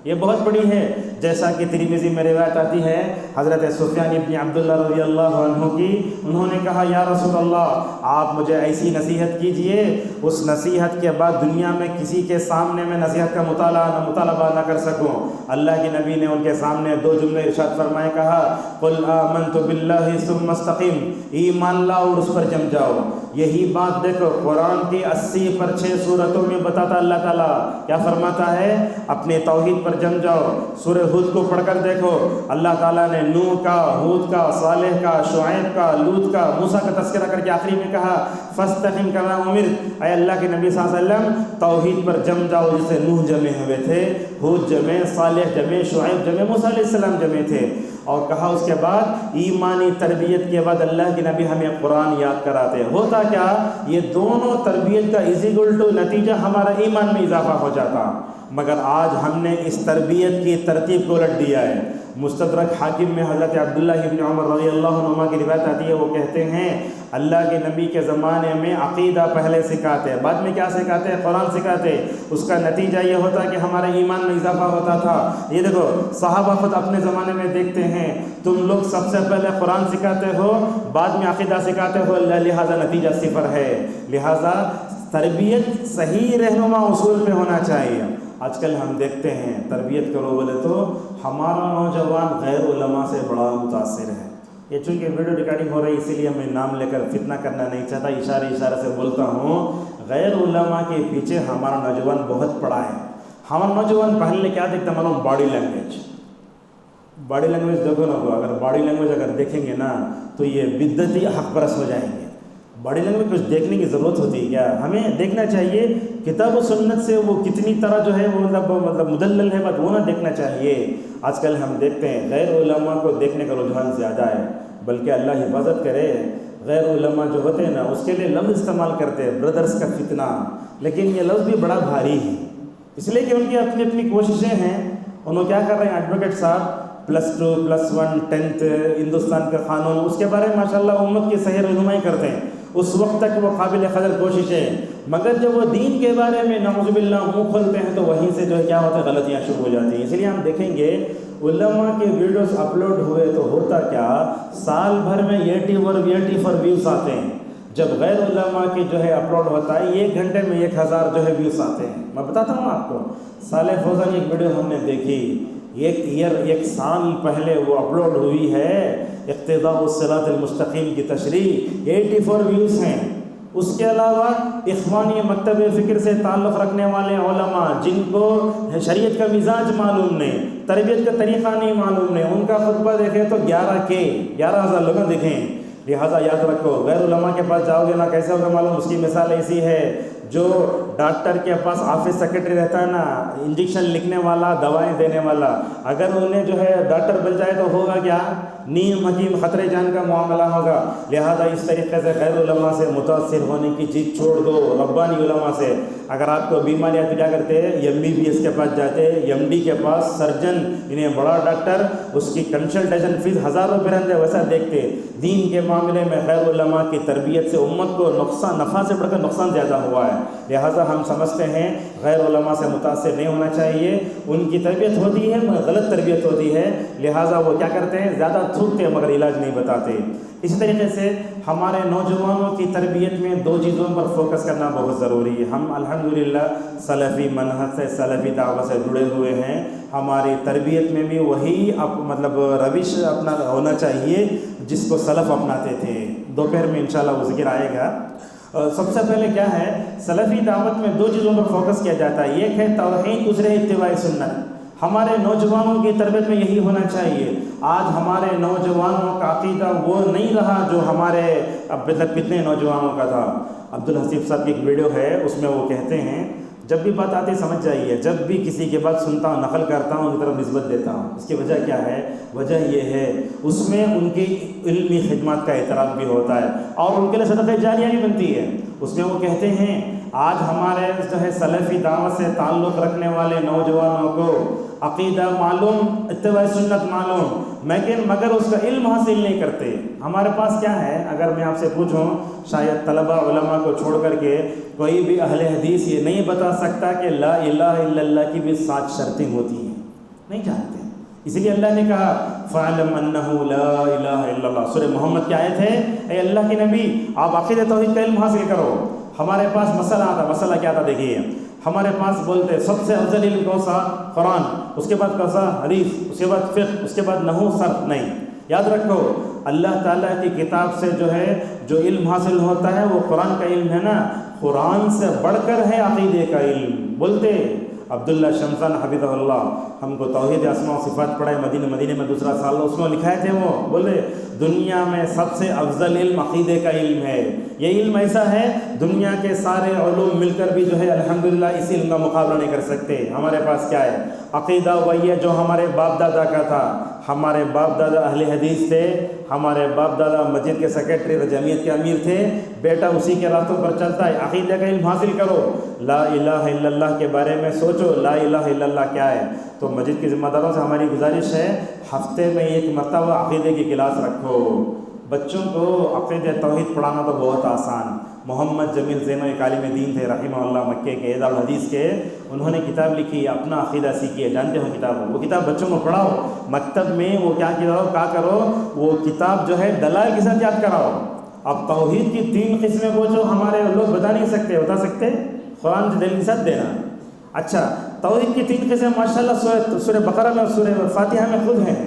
یہ بہت بڑی ہے۔ جیسا کہ ترمذی میں روایت آتی ہے حضرت سفیان ابن عبداللہ رضی اللہ عنہ کی، انہوں نے کہا یا رسول اللہ آپ مجھے ایسی نصیحت کیجئے اس نصیحت کے بعد دنیا میں کسی کے سامنے میں نصیحت کا مطالبہ نہ کر سکوں۔ اللہ کے نبی نے ان کے سامنے 2 جملے ارشاد فرمائے، کہا قل آمنت باللہ ثم استقم، ایمان لاؤ اور اس پر جم جاؤ۔ یہی بات دیکھو قرآن کی 80 پر 6 سورتوں میں بتاتا اللہ تعالیٰ کیا فرماتا ہے؟ اپنے توحید پر جم جاؤ۔ سورہ ہود کو پڑھ کر دیکھو، اللہ تعالیٰ نے نوح کا، ہود کا، صالح کا، شعیب کا، لوط کا، موسیٰ کا تذکرہ کر کے آخری میں کہا فاستقم کما امرت، اے اللہ کے نبی صلی اللہ علیہ وسلم توحید پر جم جاؤ، جسے نوح جمے ہوئے تھے، ہود جمے، صالح جمے، شعیب جمے، موسیٰ علیہ السلام جمے تھے۔ اور کہا اس کے بعد ایمانی تربیت کے بعد اللہ کے نبی ہمیں قرآن یاد کراتے۔ ہوتا کیا؟ یہ دونوں تربیت کا نتیجہ ہمارا ایمان میں اضافہ ہو جاتا، مگر آج ہم نے اس تربیت کی ترتیب کو الٹ دیا ہے۔ مستدرک حاکم میں حضرت عبداللہ ابن عمر رضی اللہ عنہما کی روایت آتی ہے، وہ کہتے ہیں اللہ کے نبی کے زمانے میں عقیدہ پہلے سکھاتے، بعد میں کیا سکھاتے؟ قرآن سکھاتے۔ اس کا نتیجہ یہ ہوتا کہ ہمارے ایمان میں اضافہ ہوتا تھا۔ یہ دیکھو صحابہ خود اپنے زمانے میں دیکھتے ہیں، تم لوگ سب سے پہلے قرآن سکھاتے ہو، بعد میں عقیدہ سکھاتے ہو، لہٰذا نتیجہ 0 ہے۔ لہٰذا تربیت صحیح رہنما اصول پہ ہونا چاہیے۔ آج کل ہم دیکھتے ہیں تربیت کرو بولے تو ہمارا نوجوان غیر علماء سے بڑا متاثر ہے۔ یہ چونکہ ویڈیو ریکارڈنگ ہو رہی ہے اسی لیے میں نام لے کر فتنہ کرنا نہیں چاہتا، اشارے سے بولتا ہوں، غیر علماء کے پیچھے ہمارا نوجوان بہت پڑا ہے۔ ہمارا نوجوان پہلے کیا دیکھتا معلوم؟ باڈی لینگویج دیکھو نا، اگر باڈی لینگویج اگر دیکھیں گے نا تو یہ بدعتی حق پرست ہو جائیں گے۔ باڈی لینگویج کچھ دیکھنے کی ضرورت ہوتی ہے کیا؟ ہمیں دیکھنا چاہیے کتاب و سنت سے وہ کتنی طرح جو ہے وہ مطلب مدلل ہے، بات وہ نہ دیکھنا چاہیے۔ آج کل ہم دیکھتے ہیں غیر علماء کو دیکھنے کا رجحان زیادہ ہے، بلکہ اللہ حفاظت کرے غیر علماء جو ہوتے ہیں نا اس کے لیے لفظ استعمال کرتے ہیں بردرس کا فتنہ، لیکن یہ لفظ بھی بڑا بھاری ہے، اس لیے کہ ان کی اپنی اپنی کوششیں ہیں۔ انہوں کیا کر رہے ہیں ایڈوکیٹ صاحب +2 +1 10th ہندوستان کا قانون، اس کے بارے میں ماشاءاللہ امت کی صحیح رہنمائی کرتے ہیں، اس وقت تک وہ قابل قدر کوششیں، مگر جب وہ دین کے بارے میں نعوذ باللہ منہ کھولتے ہیں تو وہیں سے جو ہے کیا ہوتا ہے؟ غلطیاں شروع ہو جاتی ہیں۔ اس لیے ہم دیکھیں گے علماء کے ویڈیوز اپلوڈ ہوئے تو ہوتا کیا؟ سال بھر میں 84 ویوز آتے ہیں، جب غیر علماء کی جو ہے اپلوڈ ہوتا ہے 1 گھنٹے میں 1000 جو ہے ویوز آتے ہیں۔ میں بتاتا ہوں آپ کو، صالح فوزان ایک ویڈیو ہم نے دیکھی، 1 سال پہلے وہ اپلوڈ ہوئی ہے، اقتداء الصراط المستقیم کی تشریح، 84 ویوز ہیں۔ اس کے علاوہ اخوانی مکتب فکر سے تعلق رکھنے والے علماء جن کو شریعت کا مزاج معلوم نہیں، تربیت کا طریقہ نہیں معلوم نہیں، ان کا خطبہ دیکھیں تو 11,000 لوگ دیکھیں۔ لہٰذا یاد رکھو غیر علماء کے پاس جاؤ گے نا کیسے ہوگا معلوم؟ اس کی مثال ایسی ہے، جو ڈاکٹر کے پاس آفس سیکرٹری رہتا ہے نا، انجیکشن لکھنے والا، دوائیں دینے والا، اگر انہیں جو ہے ڈاکٹر بن جائے تو ہوگا کیا؟ نیم حکیم خطرے جان کا معاملہ ہوگا۔ لہذا اس طریقے سے غیر علماء سے متاثر ہونے کی چیز چھوڑ دو، ربانی علماء سے۔ اگر آپ کو بیماری آتی کیا کرتے ہیں؟ MBBS کے پاس جاتے، MD کے پاس، سرجن انہیں بڑا ڈاکٹر، اس کی کنسلٹیشن فیس 1000 روپے رہتے، ویسا دیکھتے۔ دین کے معاملے میں غیر علماء کی تربیت سے امت کو نفع سے بڑھ کر نقصان زیادہ ہوا ہے۔ لہٰذا ہم سمجھتے ہیں غیر علماء سے متاثر نہیں ہونا چاہیے، ان کی تربیت ہوتی ہے مگر غلط تربیت ہوتی ہے، لہٰذا وہ کیا کرتے ہیں؟ زیادہ تھوکتے مگر علاج نہیں بتاتے۔ اسی طریقے سے ہمارے نوجوانوں کی تربیت میں 2 چیزوں پر فوکس کرنا بہت ضروری ہے۔ ہم الحمدللہ سلفی منہج سے، سلفی دعوت سے جڑے ہوئے ہیں، ہماری تربیت میں بھی وہی روش اپنا ہونا چاہیے جس کو سلف اپناتے تھے۔ دوپہر میں انشاءاللہ وہ ذکر آئے گا۔ سب سے پہلے کیا ہے؟ سلفی دعوت میں 2 چیزوں پر فوکس کیا جاتا ہے، ایک ہے توحید، دوسرے اتباع سنت۔ ہمارے نوجوانوں کی تربیت میں یہی ہونا چاہیے۔ آج ہمارے نوجوانوں کا عقیدہ وہ نہیں رہا جو ہمارے کتنے نوجوانوں کا تھا۔ عبدالحسیب صاحب کی ایک ویڈیو ہے، اس میں وہ کہتے ہیں جب بھی بات آتی سمجھ جائیے، جب بھی کسی کی بات سنتا ہوں، نقل کرتا ہوں، ان کی طرف نسبت دیتا ہوں۔ اس کی وجہ کیا ہے؟ وجہ یہ ہے اس میں ان کی علمی خدمات کا اعتراف بھی ہوتا ہے اور ان کے لیے صدقہ جاریہ بھی بنتی ہے۔ اس میں وہ کہتے ہیں آج ہمارے جو ہے سلفی دعوت سے تعلق رکھنے والے نوجوانوں کو عقیدہ معلوم، اتباع سنت معلوم، مگر اس کا علم حاصل نہیں کرتے۔ ہمارے پاس کیا ہے، اگر میں آپ سے پوچھوں، شاید طلبہ علماء کو چھوڑ کر کے کوئی بھی اہل حدیث یہ نہیں بتا سکتا کہ لا الہ الا اللہ کی بھی 7 شرطیں ہوتی ہیں، نہیں جانتے۔ اس لیے اللہ نے کہا فَعْلَمْ أَنَّهُ لَا إِلَهَ إِلَّا اللَّهُ، سورہ محمد کی آیت ہے، اے اللہ کے نبی آپ عقیدہ توحید کا علم حاصل کرو۔ ہمارے پاس مسئلہ کیا تھا، دیکھیے ہمارے پاس بولتے سب سے افضل علم کون سا، قرآن، اس کے بعد کون سا، حدیث، اس کے بعد فقہ، اس کے بعد نحو صرف۔ نہیں، یاد رکھو اللہ تعالیٰ کی کتاب سے جو علم حاصل ہوتا ہے وہ قرآن کا علم ہے نا، قرآن سے بڑھ کر ہے عقیدے کا علم۔ بولتے عبداللہ شمسان حفظہ اللہ، ہم کو توحید اسماء و صفات پڑھائے مدینے میں دوسرا سال، اس میں لکھائے تھے، وہ بولے دنیا میں سب سے افضل علم عقیدے کا علم ہے۔ یہ علم ایسا ہے دنیا کے سارے علوم مل کر بھی جو ہے الحمدللہ اس علم کا مقابلہ نہیں کر سکتے۔ ہمارے پاس کیا ہے، عقیدہ وہی ہے جو ہمارے باپ دادا کا تھا۔ ہمارے باپ دادا اہل حدیث تھے، ہمارے باپ دادا مسجد کے سیکرٹری اور جمعیت کے امیر تھے، بیٹا اسی کے راستوں پر چلتا ہے۔ عقیدہ کا علم حاصل کرو، لا الہ الا اللہ کے بارے میں سوچو، لا الہ الا اللہ کیا ہے۔ تو مسجد کے ذمہ داروں سے ہماری گزارش ہے ہفتے میں 1 مرتبہ عقیدے کی کلاس رکھو۔ بچوں کو عقیدہ توحید پڑھانا تو بہت آسان۔ محمد جمیل زینو ایک عالم دین تھے رحمہ اللہ، مکے کے دارالحدیث کے، انہوں نے کتاب لکھی اپنا عقیدہ سیکھیے، جانتے ہو کتاب، وہ کتاب بچوں کو پڑھاؤ مکتب میں، وہ کیا کرو وہ کتاب جو ہے دلائل کے ساتھ یاد کراؤ۔ اب توحید کی 3 قسمیں پوچھو، ہمارے لوگ بتا نہیں سکتے، بتا سکتے؟ قرآن سے دلیل کے ساتھ دینا۔ اچھا، توحید کی 3 قسمیں ماشاءاللہ سورہ بقرہ میں اور سورہ فاتحہ میں خود ہیں۔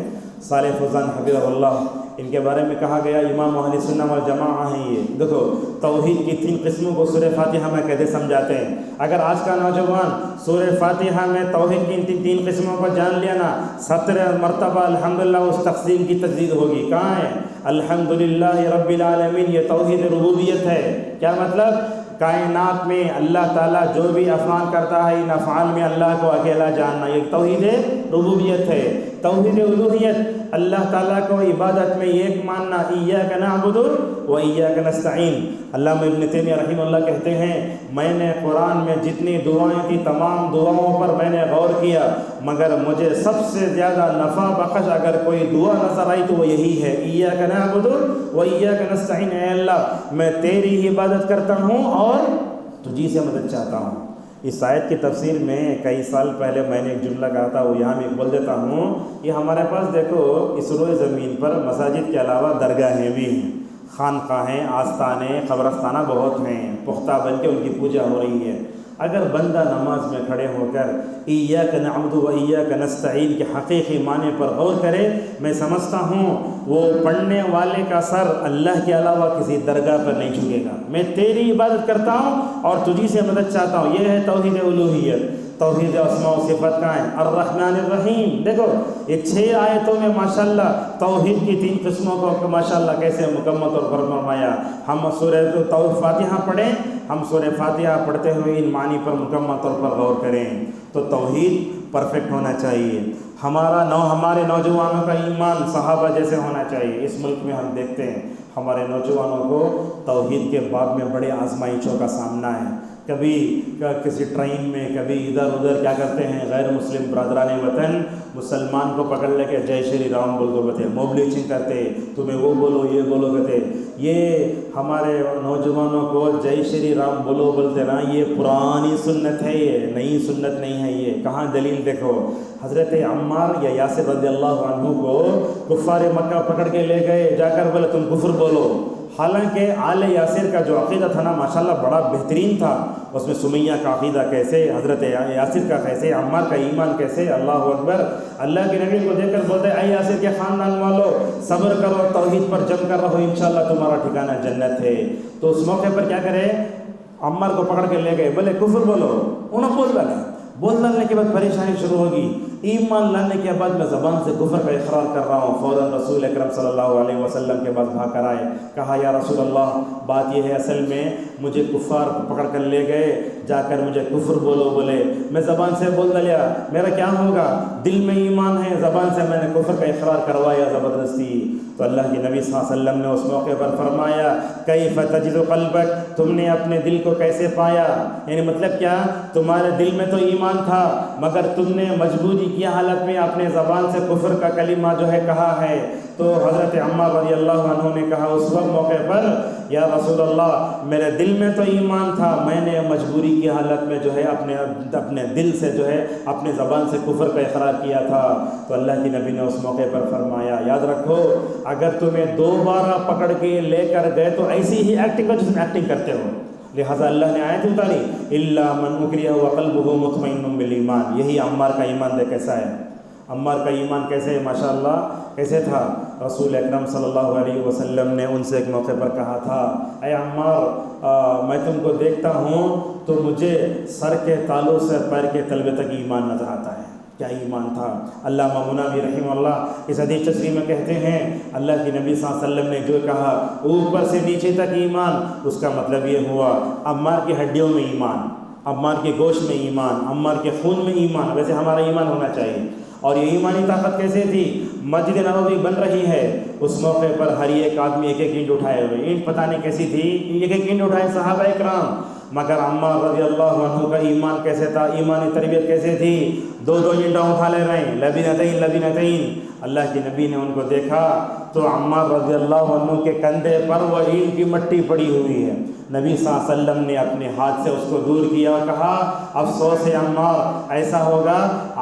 صالح فوزان حفظہ اللہ، ان کے بارے میں کہا گیا امام اہل سنت والجماعہ ہیں۔ یہ دیکھو توحید کی 3 قسموں کو سورہ فاتحہ میں کیسے سمجھاتے ہیں۔ اگر آج کا نوجوان سورہ فاتحہ میں توحید کی 3 قسموں کو جان لیا نا، 17 مرتبہ الحمدللہ اس تقسیم کی تجدید ہوگی۔ کہاں ہے الحمدللہ رب العالمین، یہ توحید ربوبیت ہے۔ کیا مطلب؟ کائنات میں اللہ تعالیٰ جو بھی افعال کرتا ہے ان افعال میں اللہ کو اکیلا جاننا، یہ توحید ربوبیت ہے۔ توحید الوہیت، اللہ تعالیٰ کو عبادت میں ایک ماننا، ایاک نعبد و ایاک نستعین۔ علامہ ابن تیمیہ رحمہ اللہ کہتے ہیں میں نے قرآن میں جتنی دعائیں تھی تمام دعاؤں پر میں نے غور کیا، مگر مجھے سب سے زیادہ نفع بخش اگر کوئی دعا نظر آئی تو وہ یہی ہے، ایاک نعبد و ایاک نستعین، اے اللہ میں تیری ہی عبادت کرتا ہوں اور تجھی سے مدد چاہتا ہوں۔ اس آیت کی تفسیر میں کئی سال پہلے میں نے ایک جملہ کہا تھا، وہ یہاں بھی بول دیتا ہوں۔ یہ ہمارے پاس دیکھو اس روئے زمین پر مساجد کے علاوہ درگاہیں بھی ہیں، خانقاہیں، آستانے، قبرستانہ بہت ہیں، پختہ بن کے ان کی پوجا ہو رہی ہے۔ اگر بندہ نماز میں کھڑے ہو کر ایاک نعبد و ایاک نستعین کے حقیقی معنی پر غور کرے، میں سمجھتا ہوں وہ پڑھنے والے کا سر اللہ کے علاوہ کسی درگاہ پر نہیں جھکے گا۔ میں تیری عبادت کرتا ہوں اور تجھی سے مدد چاہتا ہوں، یہ ہے توحید الوہیت۔ توحید اسماء و صفات کا ہے الرحمن الرحیم۔ دیکھو یہ 6 آیتوں میں ماشاءاللہ توحید کی 3 قسموں کو ماشاءاللہ کیسے مکمل طور پر فرمایا۔ ہم سورہ فاتحہ پڑھیں، ہم سورہ فاتحہ پڑھتے ہوئے ان معنی پر مکمل طور پر غور کریں تو توحید پرفیکٹ ہونا چاہیے۔ ہمارے نوجوانوں کا ایمان صحابہ جیسے ہونا چاہیے۔ اس ملک میں ہم دیکھتے ہیں ہمارے نوجوانوں کو توحید کے باب میں بڑے آزمائشوں کا سامنا ہے۔ کبھی کسی ٹرین میں، کبھی ادھر ادھر کیا کرتے ہیں، غیر مسلم برادران وطن مسلمان کو پکڑ لے کے جے شری رام بول دو کہتے، موب لیچنگ کرتے، تمہیں وہ بولو یہ بولو کہتے۔ یہ ہمارے نوجوانوں کو جے شری رام بولو بولتے نا، یہ پرانی سنت ہے، یہ نئی سنت نہیں ہے۔ یہ کہاں دلیل دیکھو، حضرت عمار یا یاسر رضی اللہ عنہ کو کفار مکہ پکڑ کے لے گئے، جا کر بولے تم کفر بولو۔ حالانکہ آل یاسر کا جو عقیدہ تھا نا ماشاءاللہ بڑا بہترین تھا، اس میں سمیہ کا عقیدہ کیسے، حضرت یاسر کا کیسے، عمار کا ایمان کیسے، اللہ اکبر۔ اللہ کے نبی کو دیکھ کر بولتے اے یاسر کے خاندان والو صبر کرو، توحید پر جم کر رہو، انشاءاللہ تمہارا ٹھکانہ جنت ہے۔ تو اس موقع پر کیا کرے، عمار کو پکڑ کے لے گئے، بولے کفر بولو، انہوں بول ڈالا۔ بول ڈالنے کے بعد پریشانی شروع ہوگی، ایمان لانے کے بعد میں زبان سے کفر کا اقرار کر رہا ہوں، فوراً رسول اکرم صلی اللہ علیہ وسلم کے پاس بھاگ کر آئے، کہا یا رسول اللہ بات یہ ہے اصل میں مجھے کفار پکڑ کر لے گئے، جا کر مجھے کفر بولو بولے، میں زبان سے بول دیا، میرا کیا ہوگا، دل میں ایمان ہے، زبان سے میں نے کفر کا اقرار کروایا زبردستی۔ تو اللہ کے نبی صلی اللہ علیہ وسلم نے اس موقع پر فرمایا کیف تجد قلبک، تم نے اپنے دل کو کیسے پایا، یعنی مطلب کیا، تمہارے دل میں تو ایمان تھا مگر تم نے مجبوری کی حالت میں اپنے زبان سے کفر کا کلمہ جو ہے کہا ہے۔ تو حضرت عمار رضی اللہ عنہ نے کہا اس وقت موقع پر یا رسول اللہ میرے دل میں تو ایمان تھا، میں نے مجبوری کی حالت میں جو ہے اپنے دل سے جو ہے اپنے زبان سے کفر کا اقرار کیا تھا۔ تو اللہ کے نبی نے اس موقع پر فرمایا یاد رکھو اگر تمہیں دوبارہ پکڑ کے لے کر گئے تو ایسی ہی ایکٹنگ کرو جس میں ایکٹنگ کرتے ہو، لہٰذا اللہ نے آیت اتاری الا من اکرہ وقلبہ مطمئن بالایمان۔ یہی عمار کا ایمان دے کیسا ہے، عمار کا ایمان کیسے ہے، ماشاءاللہ کیسے تھا۔ رسول اکرم صلی اللہ علیہ وسلم نے ان سے ایک موقع پر کہا تھا اے عمار میں تم کو دیکھتا ہوں تو مجھے سر کے تالوں سے پیر کے تلوے تک ایمان نظر آتا ہے۔ کیا ایمان تھا۔ علامہ مناوی رحمہ اللہ اس حدیث تشریح میں کہتے ہیں اللہ کے نبی صلی اللہ علیہ وسلم نے جو کہا اوپر سے نیچے تک ایمان، اس کا مطلب یہ ہوا عمار کی ہڈیوں میں ایمان، عمار کے گوشت میں ایمان، عمار کے خون میں ایمان، ویسے ہمارا ایمان ہونا چاہیے۔ اور یہ ایمانی طاقت کیسے تھی، مسجد نبوی بن رہی ہے، اس موقع پر ہر ایک آدمی ایک ایک اینٹ اٹھائے ہوئے، اینٹ پتہ نہیں کیسی تھی، ایک ایک اینٹ اٹھائے صحابہ اکرام، مگر عمار رضی اللہ عنہ کا ایمان کیسے تھا، ایمانی تربیت کیسے تھی، دو دو اینٹیں اٹھا لے رہے ہیں، لبنتین لبنتین۔ اللہ کے نبی نے ان کو دیکھا تو عمار رضی اللہ عنہ کے کندھے پر وہ اینٹ کی مٹی پڑی ہوئی ہے، نبی صلی اللہ علیہ وسلم نے اپنے ہاتھ سے اس کو دور کیا اور کہا افسوس ہے عمار، ایسا ہوگا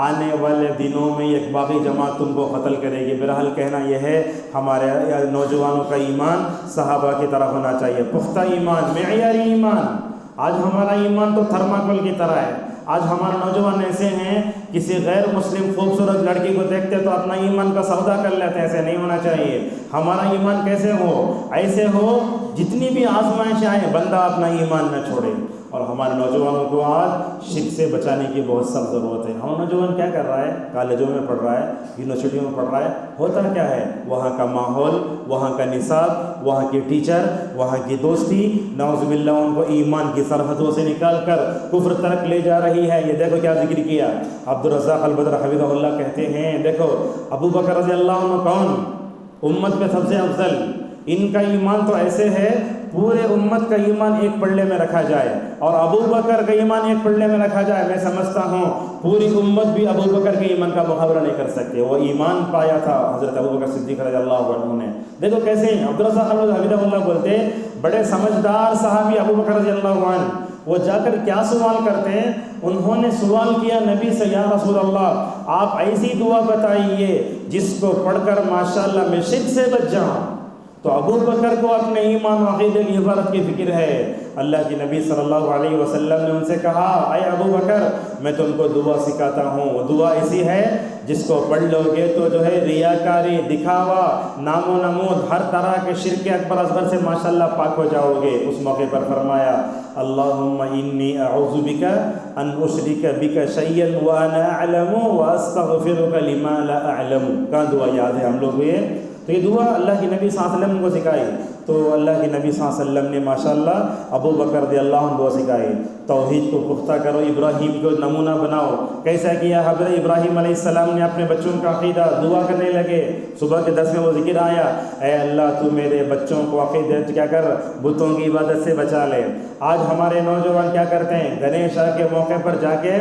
آنے والے دنوں میں ایک باغی جماعت تم کو قتل کرے گی۔ بہرحال کہنا یہ ہے ہمارے نوجوانوں کا ایمان صحابہ کی طرح ہونا چاہیے، پختہ ایمان، معیاری ایمان۔ آج ہمارا ایمان تو تھرماکول کی طرح ہے، آج ہمارے نوجوان ایسے ہیں کسی غیر مسلم خوبصورت لڑکی کو دیکھتے تو اپنا ایمان کا سودا کر لیتے ہیں، ایسے نہیں ہونا چاہیے۔ ہمارا ایمان کیسے ہو، ایسے ہو جتنی بھی آزمائش آئے بندہ اپنا ایمان نہ چھوڑے۔ اور ہمارے نوجوانوں کو آج شرک سے بچانے کی بہت سخت ضرورت ہے۔ ہمارا نوجوان کیا کر رہا ہے، کالجوں میں پڑھ رہا ہے، یونیورسٹیوں میں پڑھ رہا ہے، ہوتا کیا ہے وہاں کا ماحول، وہاں کا نصاب، وہاں کے ٹیچر، وہاں کی دوستی نعوذ باللہ ان کو ایمان کی سرحدوں سے نکال کر کفر طرف لے جا رہی ہے۔ یہ دیکھو کیا ذکر کیا عبدالرزاق البدر حفظہ اللہ کہتے ہیں دیکھو ابو بکر رضی اللہ عنہ کون، امت میں سب سے افضل، ان کا ایمان تو ایسے ہے پورے امت کا ایمان ایک پلڑے میں رکھا جائے اور ابو بکر کا ایمان ایک پلڑے میں رکھا جائے، میں سمجھتا ہوں پوری امت بھی ابو بکر کے ایمان کا مقابلہ نہیں کر سکتے۔ وہ ایمان پایا تھا حضرت ابو بکر صدیق رضی اللہ عنہ نے۔ دیکھو کیسے ہیں عبدالرزاق حفظہ اللہ بولتے بڑے سمجھدار صحابی ابو بکر رضی اللہ عنہ، وہ جا کر کیا سوال کرتے ہیں، انہوں نے سوال کیا نبی سے یا رسول اللہ آپ ایسی دعا بتائیے جس کو پڑھ کر ماشاءاللہ میں شرک سے بچ جاؤں۔ تو ابو بکر کو اپنے ایمان و عقیدے کی حفاظت کی فکر ہے۔ اللہ کے نبی صلی اللہ علیہ وسلم نے ان سے کہا اے ابو بکر میں تم کو دعا سکھاتا ہوں، وہ دعا ایسی ہے جس کو پڑھ لو گے تو جو ہے ریاکاری، دکھاوا، نام و نمود، ہر طرح کے شرک اکبر اصغر سے ماشاءاللہ پاک ہو جاؤ گے۔ اس موقع پر فرمایا اللہم انی اعوذ بک ان اشرک بک شیئا وانا اعلم واستغفرک لما لا اعلم۔ کہاں دعا یاد ہے ہم لوگ یہ؟ تو یہ دعا اللہ کے نبی صلی اللہ علیہ وسلم کو سکھائی، تو اللہ کے نبی صلی اللہ علیہ وسلم نے ماشاءاللہ ابو بکر رضی اللہ عنہ کو سکھائی توحید کو پختہ کرو، ابراہیم کو نمونہ بناؤ۔ کیسا کیا حضرت ابراہیم علیہ السلام نے اپنے بچوں کا عقیدہ دعا کرنے لگے، صبح کے 10 میں وہ ذکر آیا اے اللہ تو میرے بچوں کو عقیدہ کیا کر بتوں کی عبادت سے بچا لے۔ آج ہمارے نوجوان کیا کرتے ہیں، گنیشا کے موقع پر جا کے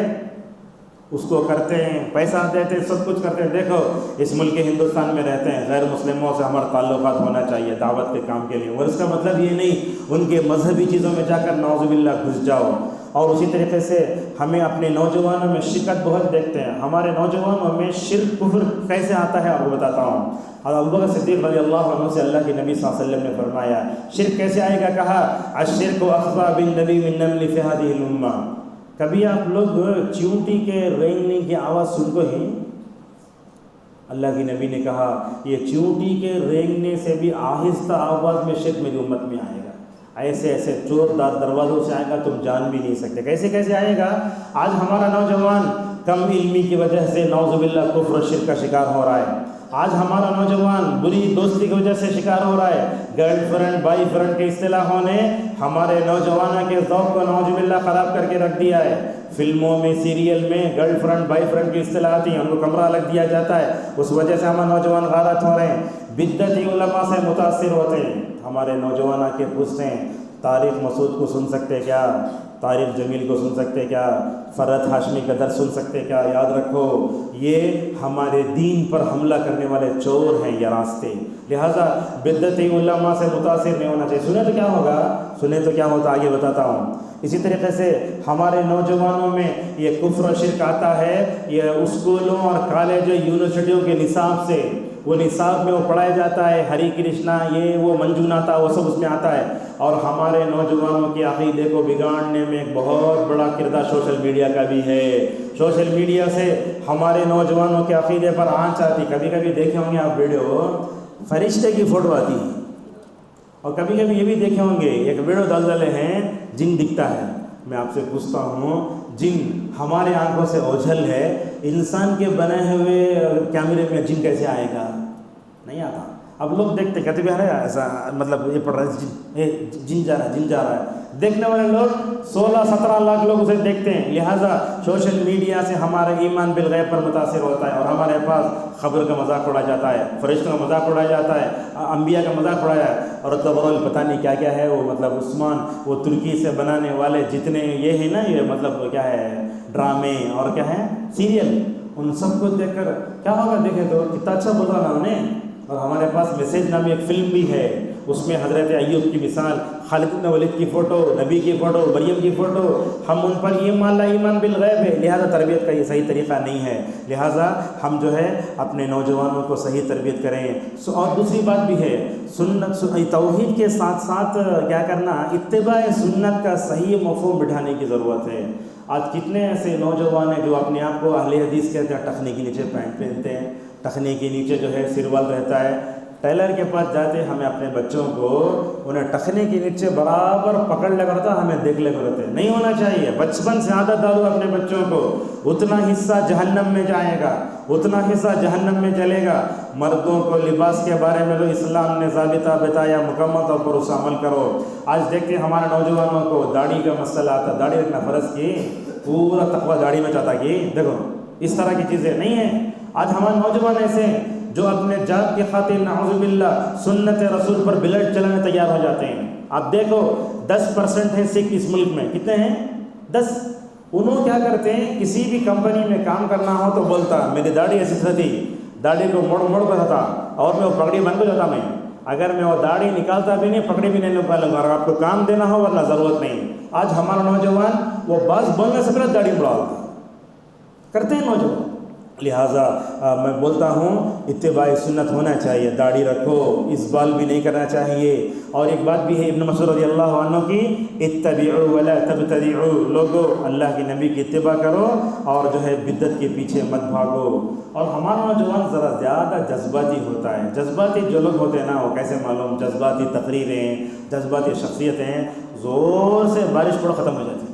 اس کو کرتے ہیں، پیسہ دیتے ہیں، سب کچھ کرتے ہیں۔ دیکھو اس ملک ہندوستان میں رہتے ہیں، غیر مسلموں سے ہمارا تعلقات ہونا چاہیے دعوت کے کام کے لیے، اور اس کا مطلب یہ نہیں ان کے مذہبی چیزوں میں جا کر نعوذ باللہ گھس جاؤ۔ اور اسی طریقے سے ہمیں اپنے نوجوانوں میں شرکت بہت دیکھتے ہیں، ہمارے نوجوانوں میں شرک کفر کیسے آتا ہے آپ کو بتاتا ہوں۔ اور ابو بکر صدیق رضی اللہ عنہ سے اللہ کے نبی صلی اللہ علیہ وسلم نے فرمایا شرک کیسے آئے گا، کہا الشرک اخفی بالنبی من نمل فی هذه الامہ۔ کبھی آپ لوگ چیونٹی کے رینگنے کی آواز سنتے ہیں؟ اللہ کے نبی نے کہا یہ چیونٹی کے رینگنے سے بھی آہستہ آواز میں شرک میری امت میں آئے گا، ایسے ایسے چور دار دروازوں سے آئے گا تم جان بھی نہیں سکتے۔ کیسے کیسے آئے گا؟ آج ہمارا نوجوان کم علمی کی وجہ سے نعوذ باللہ کفر و شرک کا شکار ہو رہا ہے. آج ہمارا نوجوان بری دوستی کی وجہ سے شکار ہو رہا ہے. گرل فرینڈ بائی فرینڈ کے اصطلاحوں نے ہمارے نوجوانوں کے ذوق کو نعوذ باللہ خراب کر کے رکھ دیا ہے. فلموں میں سیریل میں گرل فرینڈ بائی فرینڈ کی اصطلاح آتی ہیں, ان کو کمرہ الگ دیا جاتا ہے. اس وجہ سے ہمارے نوجوان غارت ہو رہے ہیں, بدعتی علماء سے متاثر ہوتے ہیں. ہمارے نوجوان کے پوچھتے ہیں طارق مسعود کو سن سکتے کیا, طارق جمیل کو سن سکتے کیا, فرحت ہاشمی کا درس سن سکتے کیا. یاد رکھو یہ ہمارے دین پر حملہ کرنے والے چور ہیں یہ راستے. لہٰذا بدعتی علماء سے متاثر نہیں ہونا چاہیے. سنیں تو کیا ہوگا, سنیں تو کیا ہوتا آگے بتاتا ہوں. اسی طریقے سے ہمارے نوجوانوں میں یہ کفر و شرک آتا ہے. یہ اسکولوں اور کالج یونیورسٹیوں کے نصاب سے, وہ نصاب میں وہ پڑھایا جاتا ہے ہری کرشنا, یہ وہ منجوناتا, وہ سب اس میں آتا ہے. اور ہمارے نوجوانوں کے عقیدے کو بگاڑنے میں ایک بہت بڑا کردار سوشل میڈیا کا بھی ہے. سوشل میڈیا سے ہمارے نوجوانوں کے عقیدے پر آنچ آتی. کبھی کبھی دیکھے ہوں گے آپ ویڈیو, فرشتے کی فوٹو آتی ہے, اور کبھی کبھی یہ بھی دیکھے ہوں گے ایک ویڈیو ڈال ڈالے ہیں جن دکھتا ہے. میں آپ سے پوچھتا ہوں, جن ہمارے آنکھوں سے اوجھل ہے, انسان کے بنے ہوئے کیمرے میں جن کیسے آئے گا؟ نہیں آتا. اب لوگ دیکھتے کہتے بھی ایسا مطلب یہ پڑھ رہا ہے جن جا رہا ہے, جن جا رہا ہے. دیکھنے والے لوگ 16-17 لاکھ لوگ اسے دیکھتے ہیں. لہٰذا سوشل میڈیا سے ہمارا ایمان بالغیب پر متاثر ہوتا ہے, اور ہمارے پاس خبر کا مذاق اڑایا جاتا ہے, فرشتوں کا مذاق اڑایا جاتا ہے, انبیاء کا مذاق اڑایا ہے. اور تبرل پتہ نہیں کیا کیا ہے وہ, مطلب عثمان وہ ترکی سے بنانے والے جتنے یہ ہیں نا, یہ مطلب کیا ہے ڈرامے اور کیا ہے سیریل, ان سب کو دیکھ کر کیا ہوگا. دیکھیں تو کتنا اچھا بول رہا نا انہیں. اور ہمارے پاس میسیج نامی ایک فلم بھی ہے, اس میں حضرت ایوب کی مثال, خالد بن ولید کی فوٹو, نبی کی فوٹو, مریم کی فوٹو. ہم ان پر ایمان لا ایمان بالغیب ہے. لہٰذا تربیت کا یہ صحیح طریقہ نہیں ہے. لہٰذا ہم جو ہے اپنے نوجوانوں کو صحیح تربیت کریں. اور دوسری بات بھی ہے, سنت توحید کے ساتھ ساتھ کیا کرنا, اتباع سنت کا صحیح مفہوم بٹھانے کی ضرورت ہے. آج کتنے ایسے نوجوان ہیں جو اپنے آپ کو اہل حدیث کہتے ہیں, ٹخنے کے نیچے پینٹ پہنتے ہیں, ٹخنے کے نیچے جو ہے سروال رہتا ہے. ٹیلر کے پاس جاتے ہمیں اپنے بچوں کو, انہیں ٹخنے کے نیچے برابر پکڑ لگا رہتا, ہمیں دیکھ لگا رہتے. نہیں ہونا چاہیے. بچپن سے عادت ڈالو اپنے بچوں کو, اتنا حصہ جہنم میں جائے گا, اتنا حصہ جہنم میں چلے گا. مردوں کو لباس کے بارے میں جو اسلام نے ضابطہ بتایا مکمل طور پر اس عمل کرو. آج دیکھتے ہیں ہمارے نوجوانوں کو داڑھی کا مسئلہ آتا, داڑھی رکھنا فرض کی, پورا تقویٰ داڑھی میں چاہتا کہ دیکھو اس طرح کی چیزیں نہیں ہیں. آج ہمارے نوجوان ایسے ہیں جو اپنے ذات کی خاطر نعوذ باللہ سنت رسول پر بلٹ چلانے تیار ہو جاتے ہیں. آپ دیکھو 10% ہیں سکھ اس ملک میں, کتنے ہیں 10. انہوں کیا کرتے ہیں, کسی بھی کمپنی میں کام کرنا ہو تو بولتا میری داڑھی ایسی تھی, داڑھی کو موڑ موڑ کر تھا, اور میں وہ پگڑی بن کو جاتا. میں اگر میں وہ داڑھی نکالتا بھی نہیں, پگڑی بھی نہیں نکالوں گا, اور آپ کو کام دینا ہو ورنہ ضرورت نہیں. آج ہمارا نوجوان وہ باز بولنے سے پہلے داڑھی بڑھا کرتے ہیں نوجوان. لہٰذا میں بولتا ہوں اتباع سنت ہونا چاہیے, داڑھی رکھو, اس بال بھی نہیں کرنا چاہیے. اور ایک بات بھی ہے ابن مسعود رضی اللہ عنہ کی, اتبعوا ولا تبتدعوا, لوگو اللہ کے نبی کی اتباع کرو اور جو ہے بدعت کے پیچھے مت بھاگو. اور ہمارا نوجوان ذرا زیادہ جذباتی ہوتا ہے. جذباتی جو لوگ ہوتے ہیں نا, وہ کیسے معلوم, جذباتی تقریریں, جذباتی شخصیتیں, زور سے بارش پڑو ختم ہو جاتی,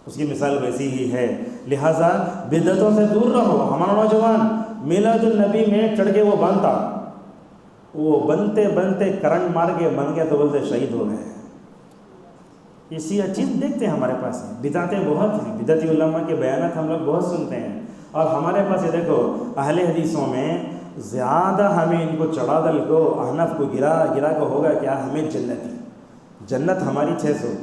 اس کی مثال ویسی ہی ہے. لہٰذا بدعتوں سے دور رہو. ہمارا نوجوان میلاد النبی میں چڑھ کے وہ باندھتا, وہ بنتے بنتے کرنٹ مار کے بن گیا تو بولتے شہید ہو گئے. اسی چیز دیکھتے ہیں ہمارے پاس, بدعتیں بہت ہیں, بدعتی علماء کے بیانات ہم لوگ بہت سنتے ہیں. اور ہمارے پاس یہ دیکھو اہل حدیثوں میں زیادہ ہمیں ان کو چڑھا دل کو, احناف کو گرا کو ہوگا کیا, ہمیں جنتی, جنت ہماری 600,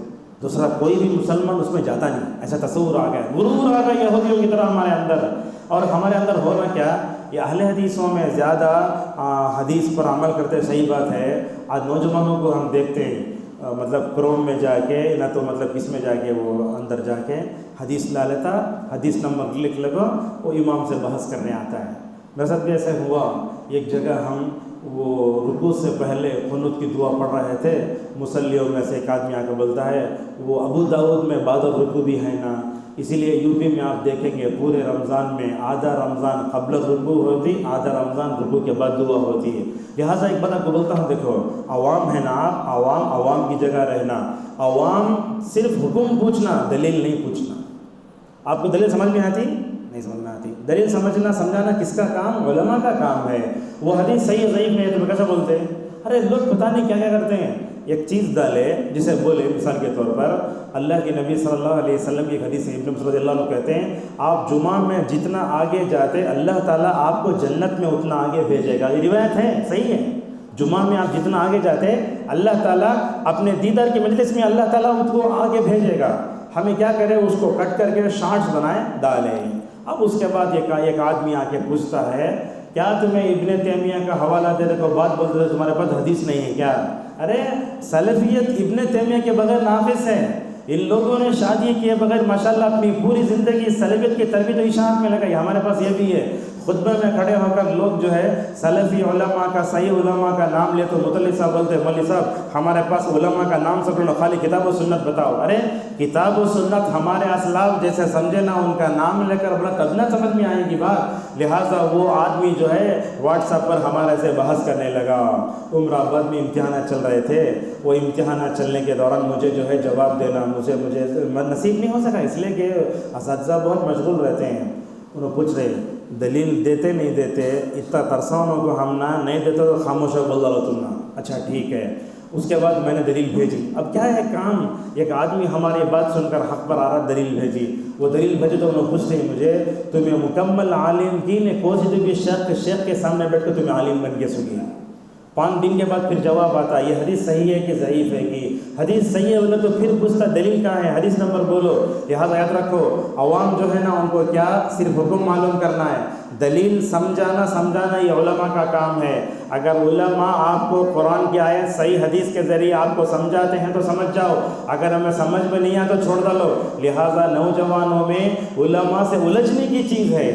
دوسرا کوئی بھی مسلمان اس میں جاتا نہیں. ایسا تصور آ گیا, غرور آ گیا یہودیوں کی طرح ہمارے اندر. اور ہمارے اندر ہو رہا کیا, یہ اہل حدیثوں میں زیادہ حدیث پر عمل کرتے, صحیح بات ہے. آج نوجوانوں کو ہم دیکھتے ہیں مطلب کروم میں جا کے, نہ تو مطلب کس میں جا کے, وہ اندر جا کے حدیث لا لیتا, حدیث نمبر لکھ لگو, وہ امام سے بحث کرنے آتا ہے. میرے ساتھ بھی ایسے ہوا. ایک جگہ ہم وہ رکوع سے پہلے قنوت کی دعا پڑھ رہے تھے, مصلیوں میں سے ایک آدمی آ کے بولتا ہے وہ ابو داؤد میں بعد الرکوع بھی ہے نا, اسی لیے یو پی میں آپ دیکھیں گے پورے رمضان میں آدھا رمضان قبل رکوع ہوتی, آدھا رمضان رکوع کے بعد دعا ہوتی ہے. لہٰذا ایک بات آپ کو بولتا ہوں, دیکھو عوام ہے نا آپ, عوام کی جگہ رہنا. عوام صرف حکم پوچھنا, دلیل نہیں پوچھنا. آپ کو دلیل سمجھ میں آتی نہیں, سمجھ میں دلیل سمجھنا سمجھانا کس کا کام؟ علماء کا کام ہے. وہ حدیث صحیح ضعیف نہیں ہے تو کیسے بولتے ہیں؟ ارے لوگ پتہ نہیں کیا کیا کرتے ہیں. ایک چیز ڈالے جسے بولے، مثال کے طور پر اللہ کے نبی صلی اللہ علیہ وسلم کی ایک حدیث ہے، ابن مسعود رضی اللہ عنہ کہتے ہیں آپ جمعہ میں جتنا آگے جاتے اللہ تعالیٰ آپ کو جنت میں اتنا آگے بھیجے گا. یہ روایت ہے، صحیح ہے. جمعہ میں آپ جتنا آگے جاتے اللہ تعالیٰ اپنے دیدار کی مجلس میں اللہ تعالیٰ اس کو آگے بھیجے گا. ہمیں کیا کرے؟ اس کو کٹ کر کے شارٹس بنائے ڈالیں. اب اس کے بعد ایک آدمی آ کے پوچھتا ہے کیا تمہیں ابن تیمیہ کا حوالہ دینے کو بات بولتے تھے تمہارے پاس حدیث نہیں ہے کیا؟ ارے سلفیت ابن تیمیہ کے بغیر ناقص ہے. ان لوگوں نے شادی کیے بغیر ماشاءاللہ اپنی پوری زندگی سلفیت کی تربیت و اشاعت میں لگائی. ہمارے پاس یہ بھی ہے، خطبہ میں کھڑے ہو کر لوگ جو ہے سلفی علماء کا، صحیح علماء کا نام لے تو مطلع صاحب بولتے ہیں مولوی صاحب ہمارے پاس علماء کا نام سب خالی کتاب و سنت بتاؤ. ارے کتاب و سنت ہمارے اسلاف جیسے سمجھے نا، ان کا نام لے کر بڑا تب نہ سمجھ میں آئے گی بات. لہٰذا وہ آدمی جو ہے واٹس ایپ پر ہمارے سے بحث کرنے لگا. عمر آباد میں امتحانات چل رہے تھے، وہ امتحانات چلنے کے دوران مجھے جو ہے جواب دینا مجھے نصیب نہیں ہو سکا، اس لیے کہ اساتذہ بہت مشغول رہتے ہیں. انہوں پوچھ رہے دلیل دیتے نہیں دیتے، اتنا ترسانوں کو ہم نہ نہیں دیتے تو خاموش ہو بول دو تم نا. اچھا ٹھیک ہے. اس کے بعد میں نے دلیل بھیجی. اب کیا ہے کام، ایک آدمی ہماری بات سن کر حق پر آ رہا، دلیل بھیجی. وہ دلیل بھیجی تو انہوں پوچھتے ہیں مجھے تمہیں مکمل عالم کی نے کوشش بھی شیخ کے سامنے بیٹھ کر تمہیں عالم بن کے سنی. 5 دن کے بعد پھر جواب آتا یہ حدیث صحیح ہے کہ ضعیف ہے کہ حدیث صحیح ہے بولے تو پھر پوچھتا دلیل کہاں ہے، حدیث نمبر بولو. لہٰذا یاد رکھو عوام جو ہے نا ان کو کیا صرف حکم معلوم کرنا ہے، دلیل سمجھانا یہ علماء کا کام ہے. اگر علماء آپ کو قرآن کی آیت صحیح حدیث کے ذریعے آپ کو سمجھاتے ہیں تو سمجھ جاؤ، اگر ہمیں سمجھ میں نہیں آیا تو چھوڑ ڈالو. لہٰذا نوجوانوں میں علماء سے الجھنے کی چیز ہے.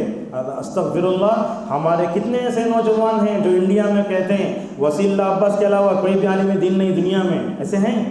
استغفر اللہ، ہمارے کتنے ایسے نوجوان ہیں جو انڈیا میں کہتے ہیں وسیع اللہ عباس کے علاوہ کوئی بھی عالم دین نہیں دنیا میں، ایسے ہیں.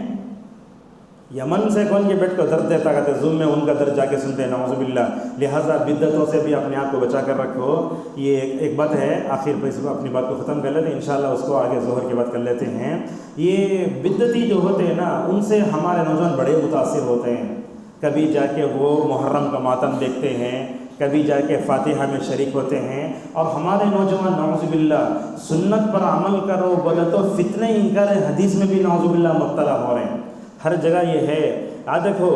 یمن سے کون کے بیٹھ کر درد دیتا کہتے زوم میں ان کا درد جا کے سنتے ہیں، نعوذ باللہ. لہٰذا بدعتوں سے بھی اپنے آپ کو بچا کر رکھو. یہ ایک بات ہے، آخر پہ اپنی بات کو ختم کر لیتے ہیں، انشاءاللہ اس کو آگے ظہر کے بعد کر لیتے ہیں. یہ بدعتی جو ہوتے ہیں نا ان سے ہمارے نوجوان بڑے متاثر ہوتے ہیں. کبھی جا کے وہ محرم کا ماتم دیکھتے ہیں، کبھی جا کے فاتحہ میں شریک ہوتے ہیں. اور ہمارے نوجوان نعوذ باللہ سنت پر عمل کرو بولے تو فتنہ انکار حدیث میں بھی نعوذ باللہ مبتلا ہو رہے ہیں. ہر جگہ یہ ہے. دیکھو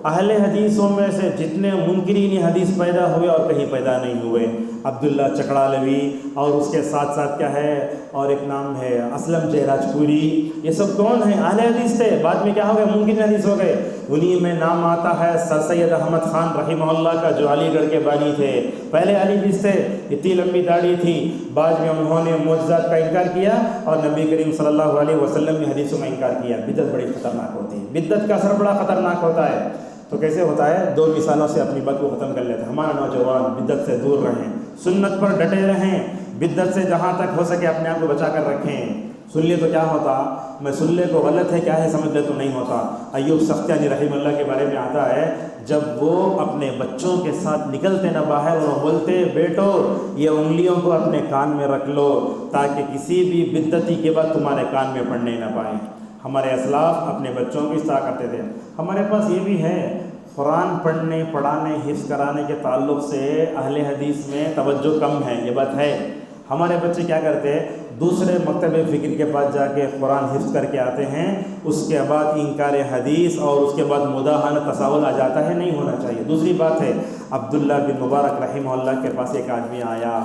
اہل حدیثوں میں سے جتنے منکرین حدیث پیدا ہوئے اور کہیں پیدا نہیں ہوئے، عبداللہ چکڑالوی اور اس کے ساتھ ساتھ کیا ہے اور ایک نام ہے اسلم جہراج پوری، یہ سب کون ہیں؟ اہل حدیث تھے. بعد میں کیا ہو گئے؟ منکر حدیث ہو گئے. انہی میں نام آتا ہے سر سید احمد خان رحمہ اللہ کا جو علی گڑھ کے بانی تھے. پہلے علی حدیث تھے، اتنی لمبی داڑھی تھی. بعد میں انہوں نے معجزات کا انکار کیا اور نبی کریم صلی اللہ علیہ وسلم کی حدیثوں کا انکار کیا. بدعت بڑی خطرناک ہوتی ہے، بدعت کا اثر بڑا خطرناک ہوتا ہے. تو کیسے ہوتا ہے؟ 2 مثالوں سے اپنی بات کو ختم کر لیتے ہیں. ہمارا نوجوان بدعت سے دور رہیں، سنت پر ڈٹے رہیں، بدعت سے جہاں تک ہو سکے اپنے آپ کو بچا کر رکھیں. سن لے تو کیا ہوتا، میں سن لے تو غلط ہے، کیا ہے سمجھ لے تو نہیں ہوتا. ایوب سختیانی رحمہ اللہ کے بارے میں آتا ہے جب وہ اپنے بچوں کے ساتھ نکلتے نہ باہر اور بولتے بیٹو یہ انگلیوں کو اپنے کان میں رکھ لو تاکہ کسی بھی بدعتی کے بعد تمہارے کان میں پڑنے نہ پائیں. ہمارے اسلاف اپنے بچوں کی اصلاح کرتے تھے. ہمارے پاس یہ بھی ہے، قرآن پڑھنے پڑھانے حفظ کرانے کے تعلق سے اہل حدیث میں توجہ کم ہے، یہ بات ہے. ہمارے بچے کیا کرتے ہیں؟ دوسرے مکتب فکر کے پاس جا کے قرآن حفظ کر کے آتے ہیں، اس کے بعد انکار حدیث اور اس کے بعد مداحنہ تساہل آ جاتا ہے. نہیں ہونا چاہیے. دوسری بات ہے، عبداللہ بن مبارک رحمہ اللہ کے پاس ایک آدمی آیا،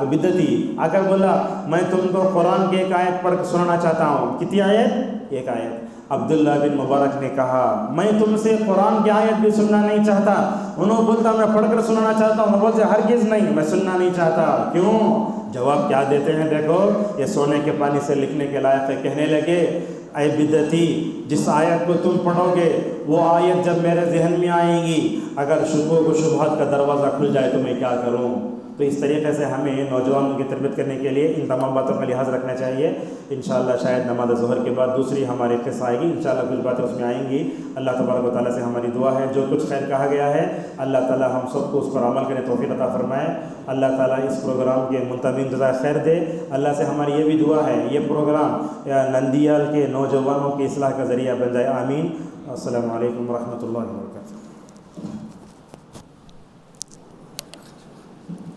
بدعتی آ کر بولا میں تم کو قرآن کی ایک آیت پڑھ کے سنانا چاہتا ہوں. کتنی آیت؟ ایک آیت. عبداللہ بن مبارک نے کہا میں تم سے قرآن کی آیت بھی سننا نہیں چاہتا. انہوں بولتا میں پڑھ کر سنانا چاہتا ہوں. بولتے ہرگز نہیں، میں سننا نہیں چاہتا. کیوں؟ جواب کیا دیتے ہیں دیکھو، یہ سونے کے پانی سے لکھنے کے لائق ہے. کہنے لگے اے بدعتی، جس آیت کو تم پڑھو گے وہ آیت جب میرے ذہن میں آئے گی، اگر شبہوں و شبہات کا دروازہ کھل جائے تو میں کیا کروں؟ تو اس طریقے سے ہمیں نوجوانوں کی تربیت کرنے کے لیے ان تمام باتوں کا لحاظ رکھنا چاہیے. انشاءاللہ شاید نماز ظہر کے بعد دوسری ہماری قصہ آئے گی، انشاءاللہ کچھ باتیں اس میں آئیں گی. اللہ تبارک و تعالیٰ سے ہماری دعا ہے جو کچھ خیر کہا گیا ہے اللہ تعالیٰ ہم سب کو اس پر عمل کرنے توفیق عطا فرمائے. اللہ تعالیٰ اس پروگرام کے منتظم جزائے خیر دے. اللہ سے ہماری یہ بھی دعا ہے یہ پروگرام نندیال کے نوجوانوں کی اصلاح کا ذریعہ بن جائے. آمین. السلام علیکم ورحمۃ اللہ وبرکاتہ.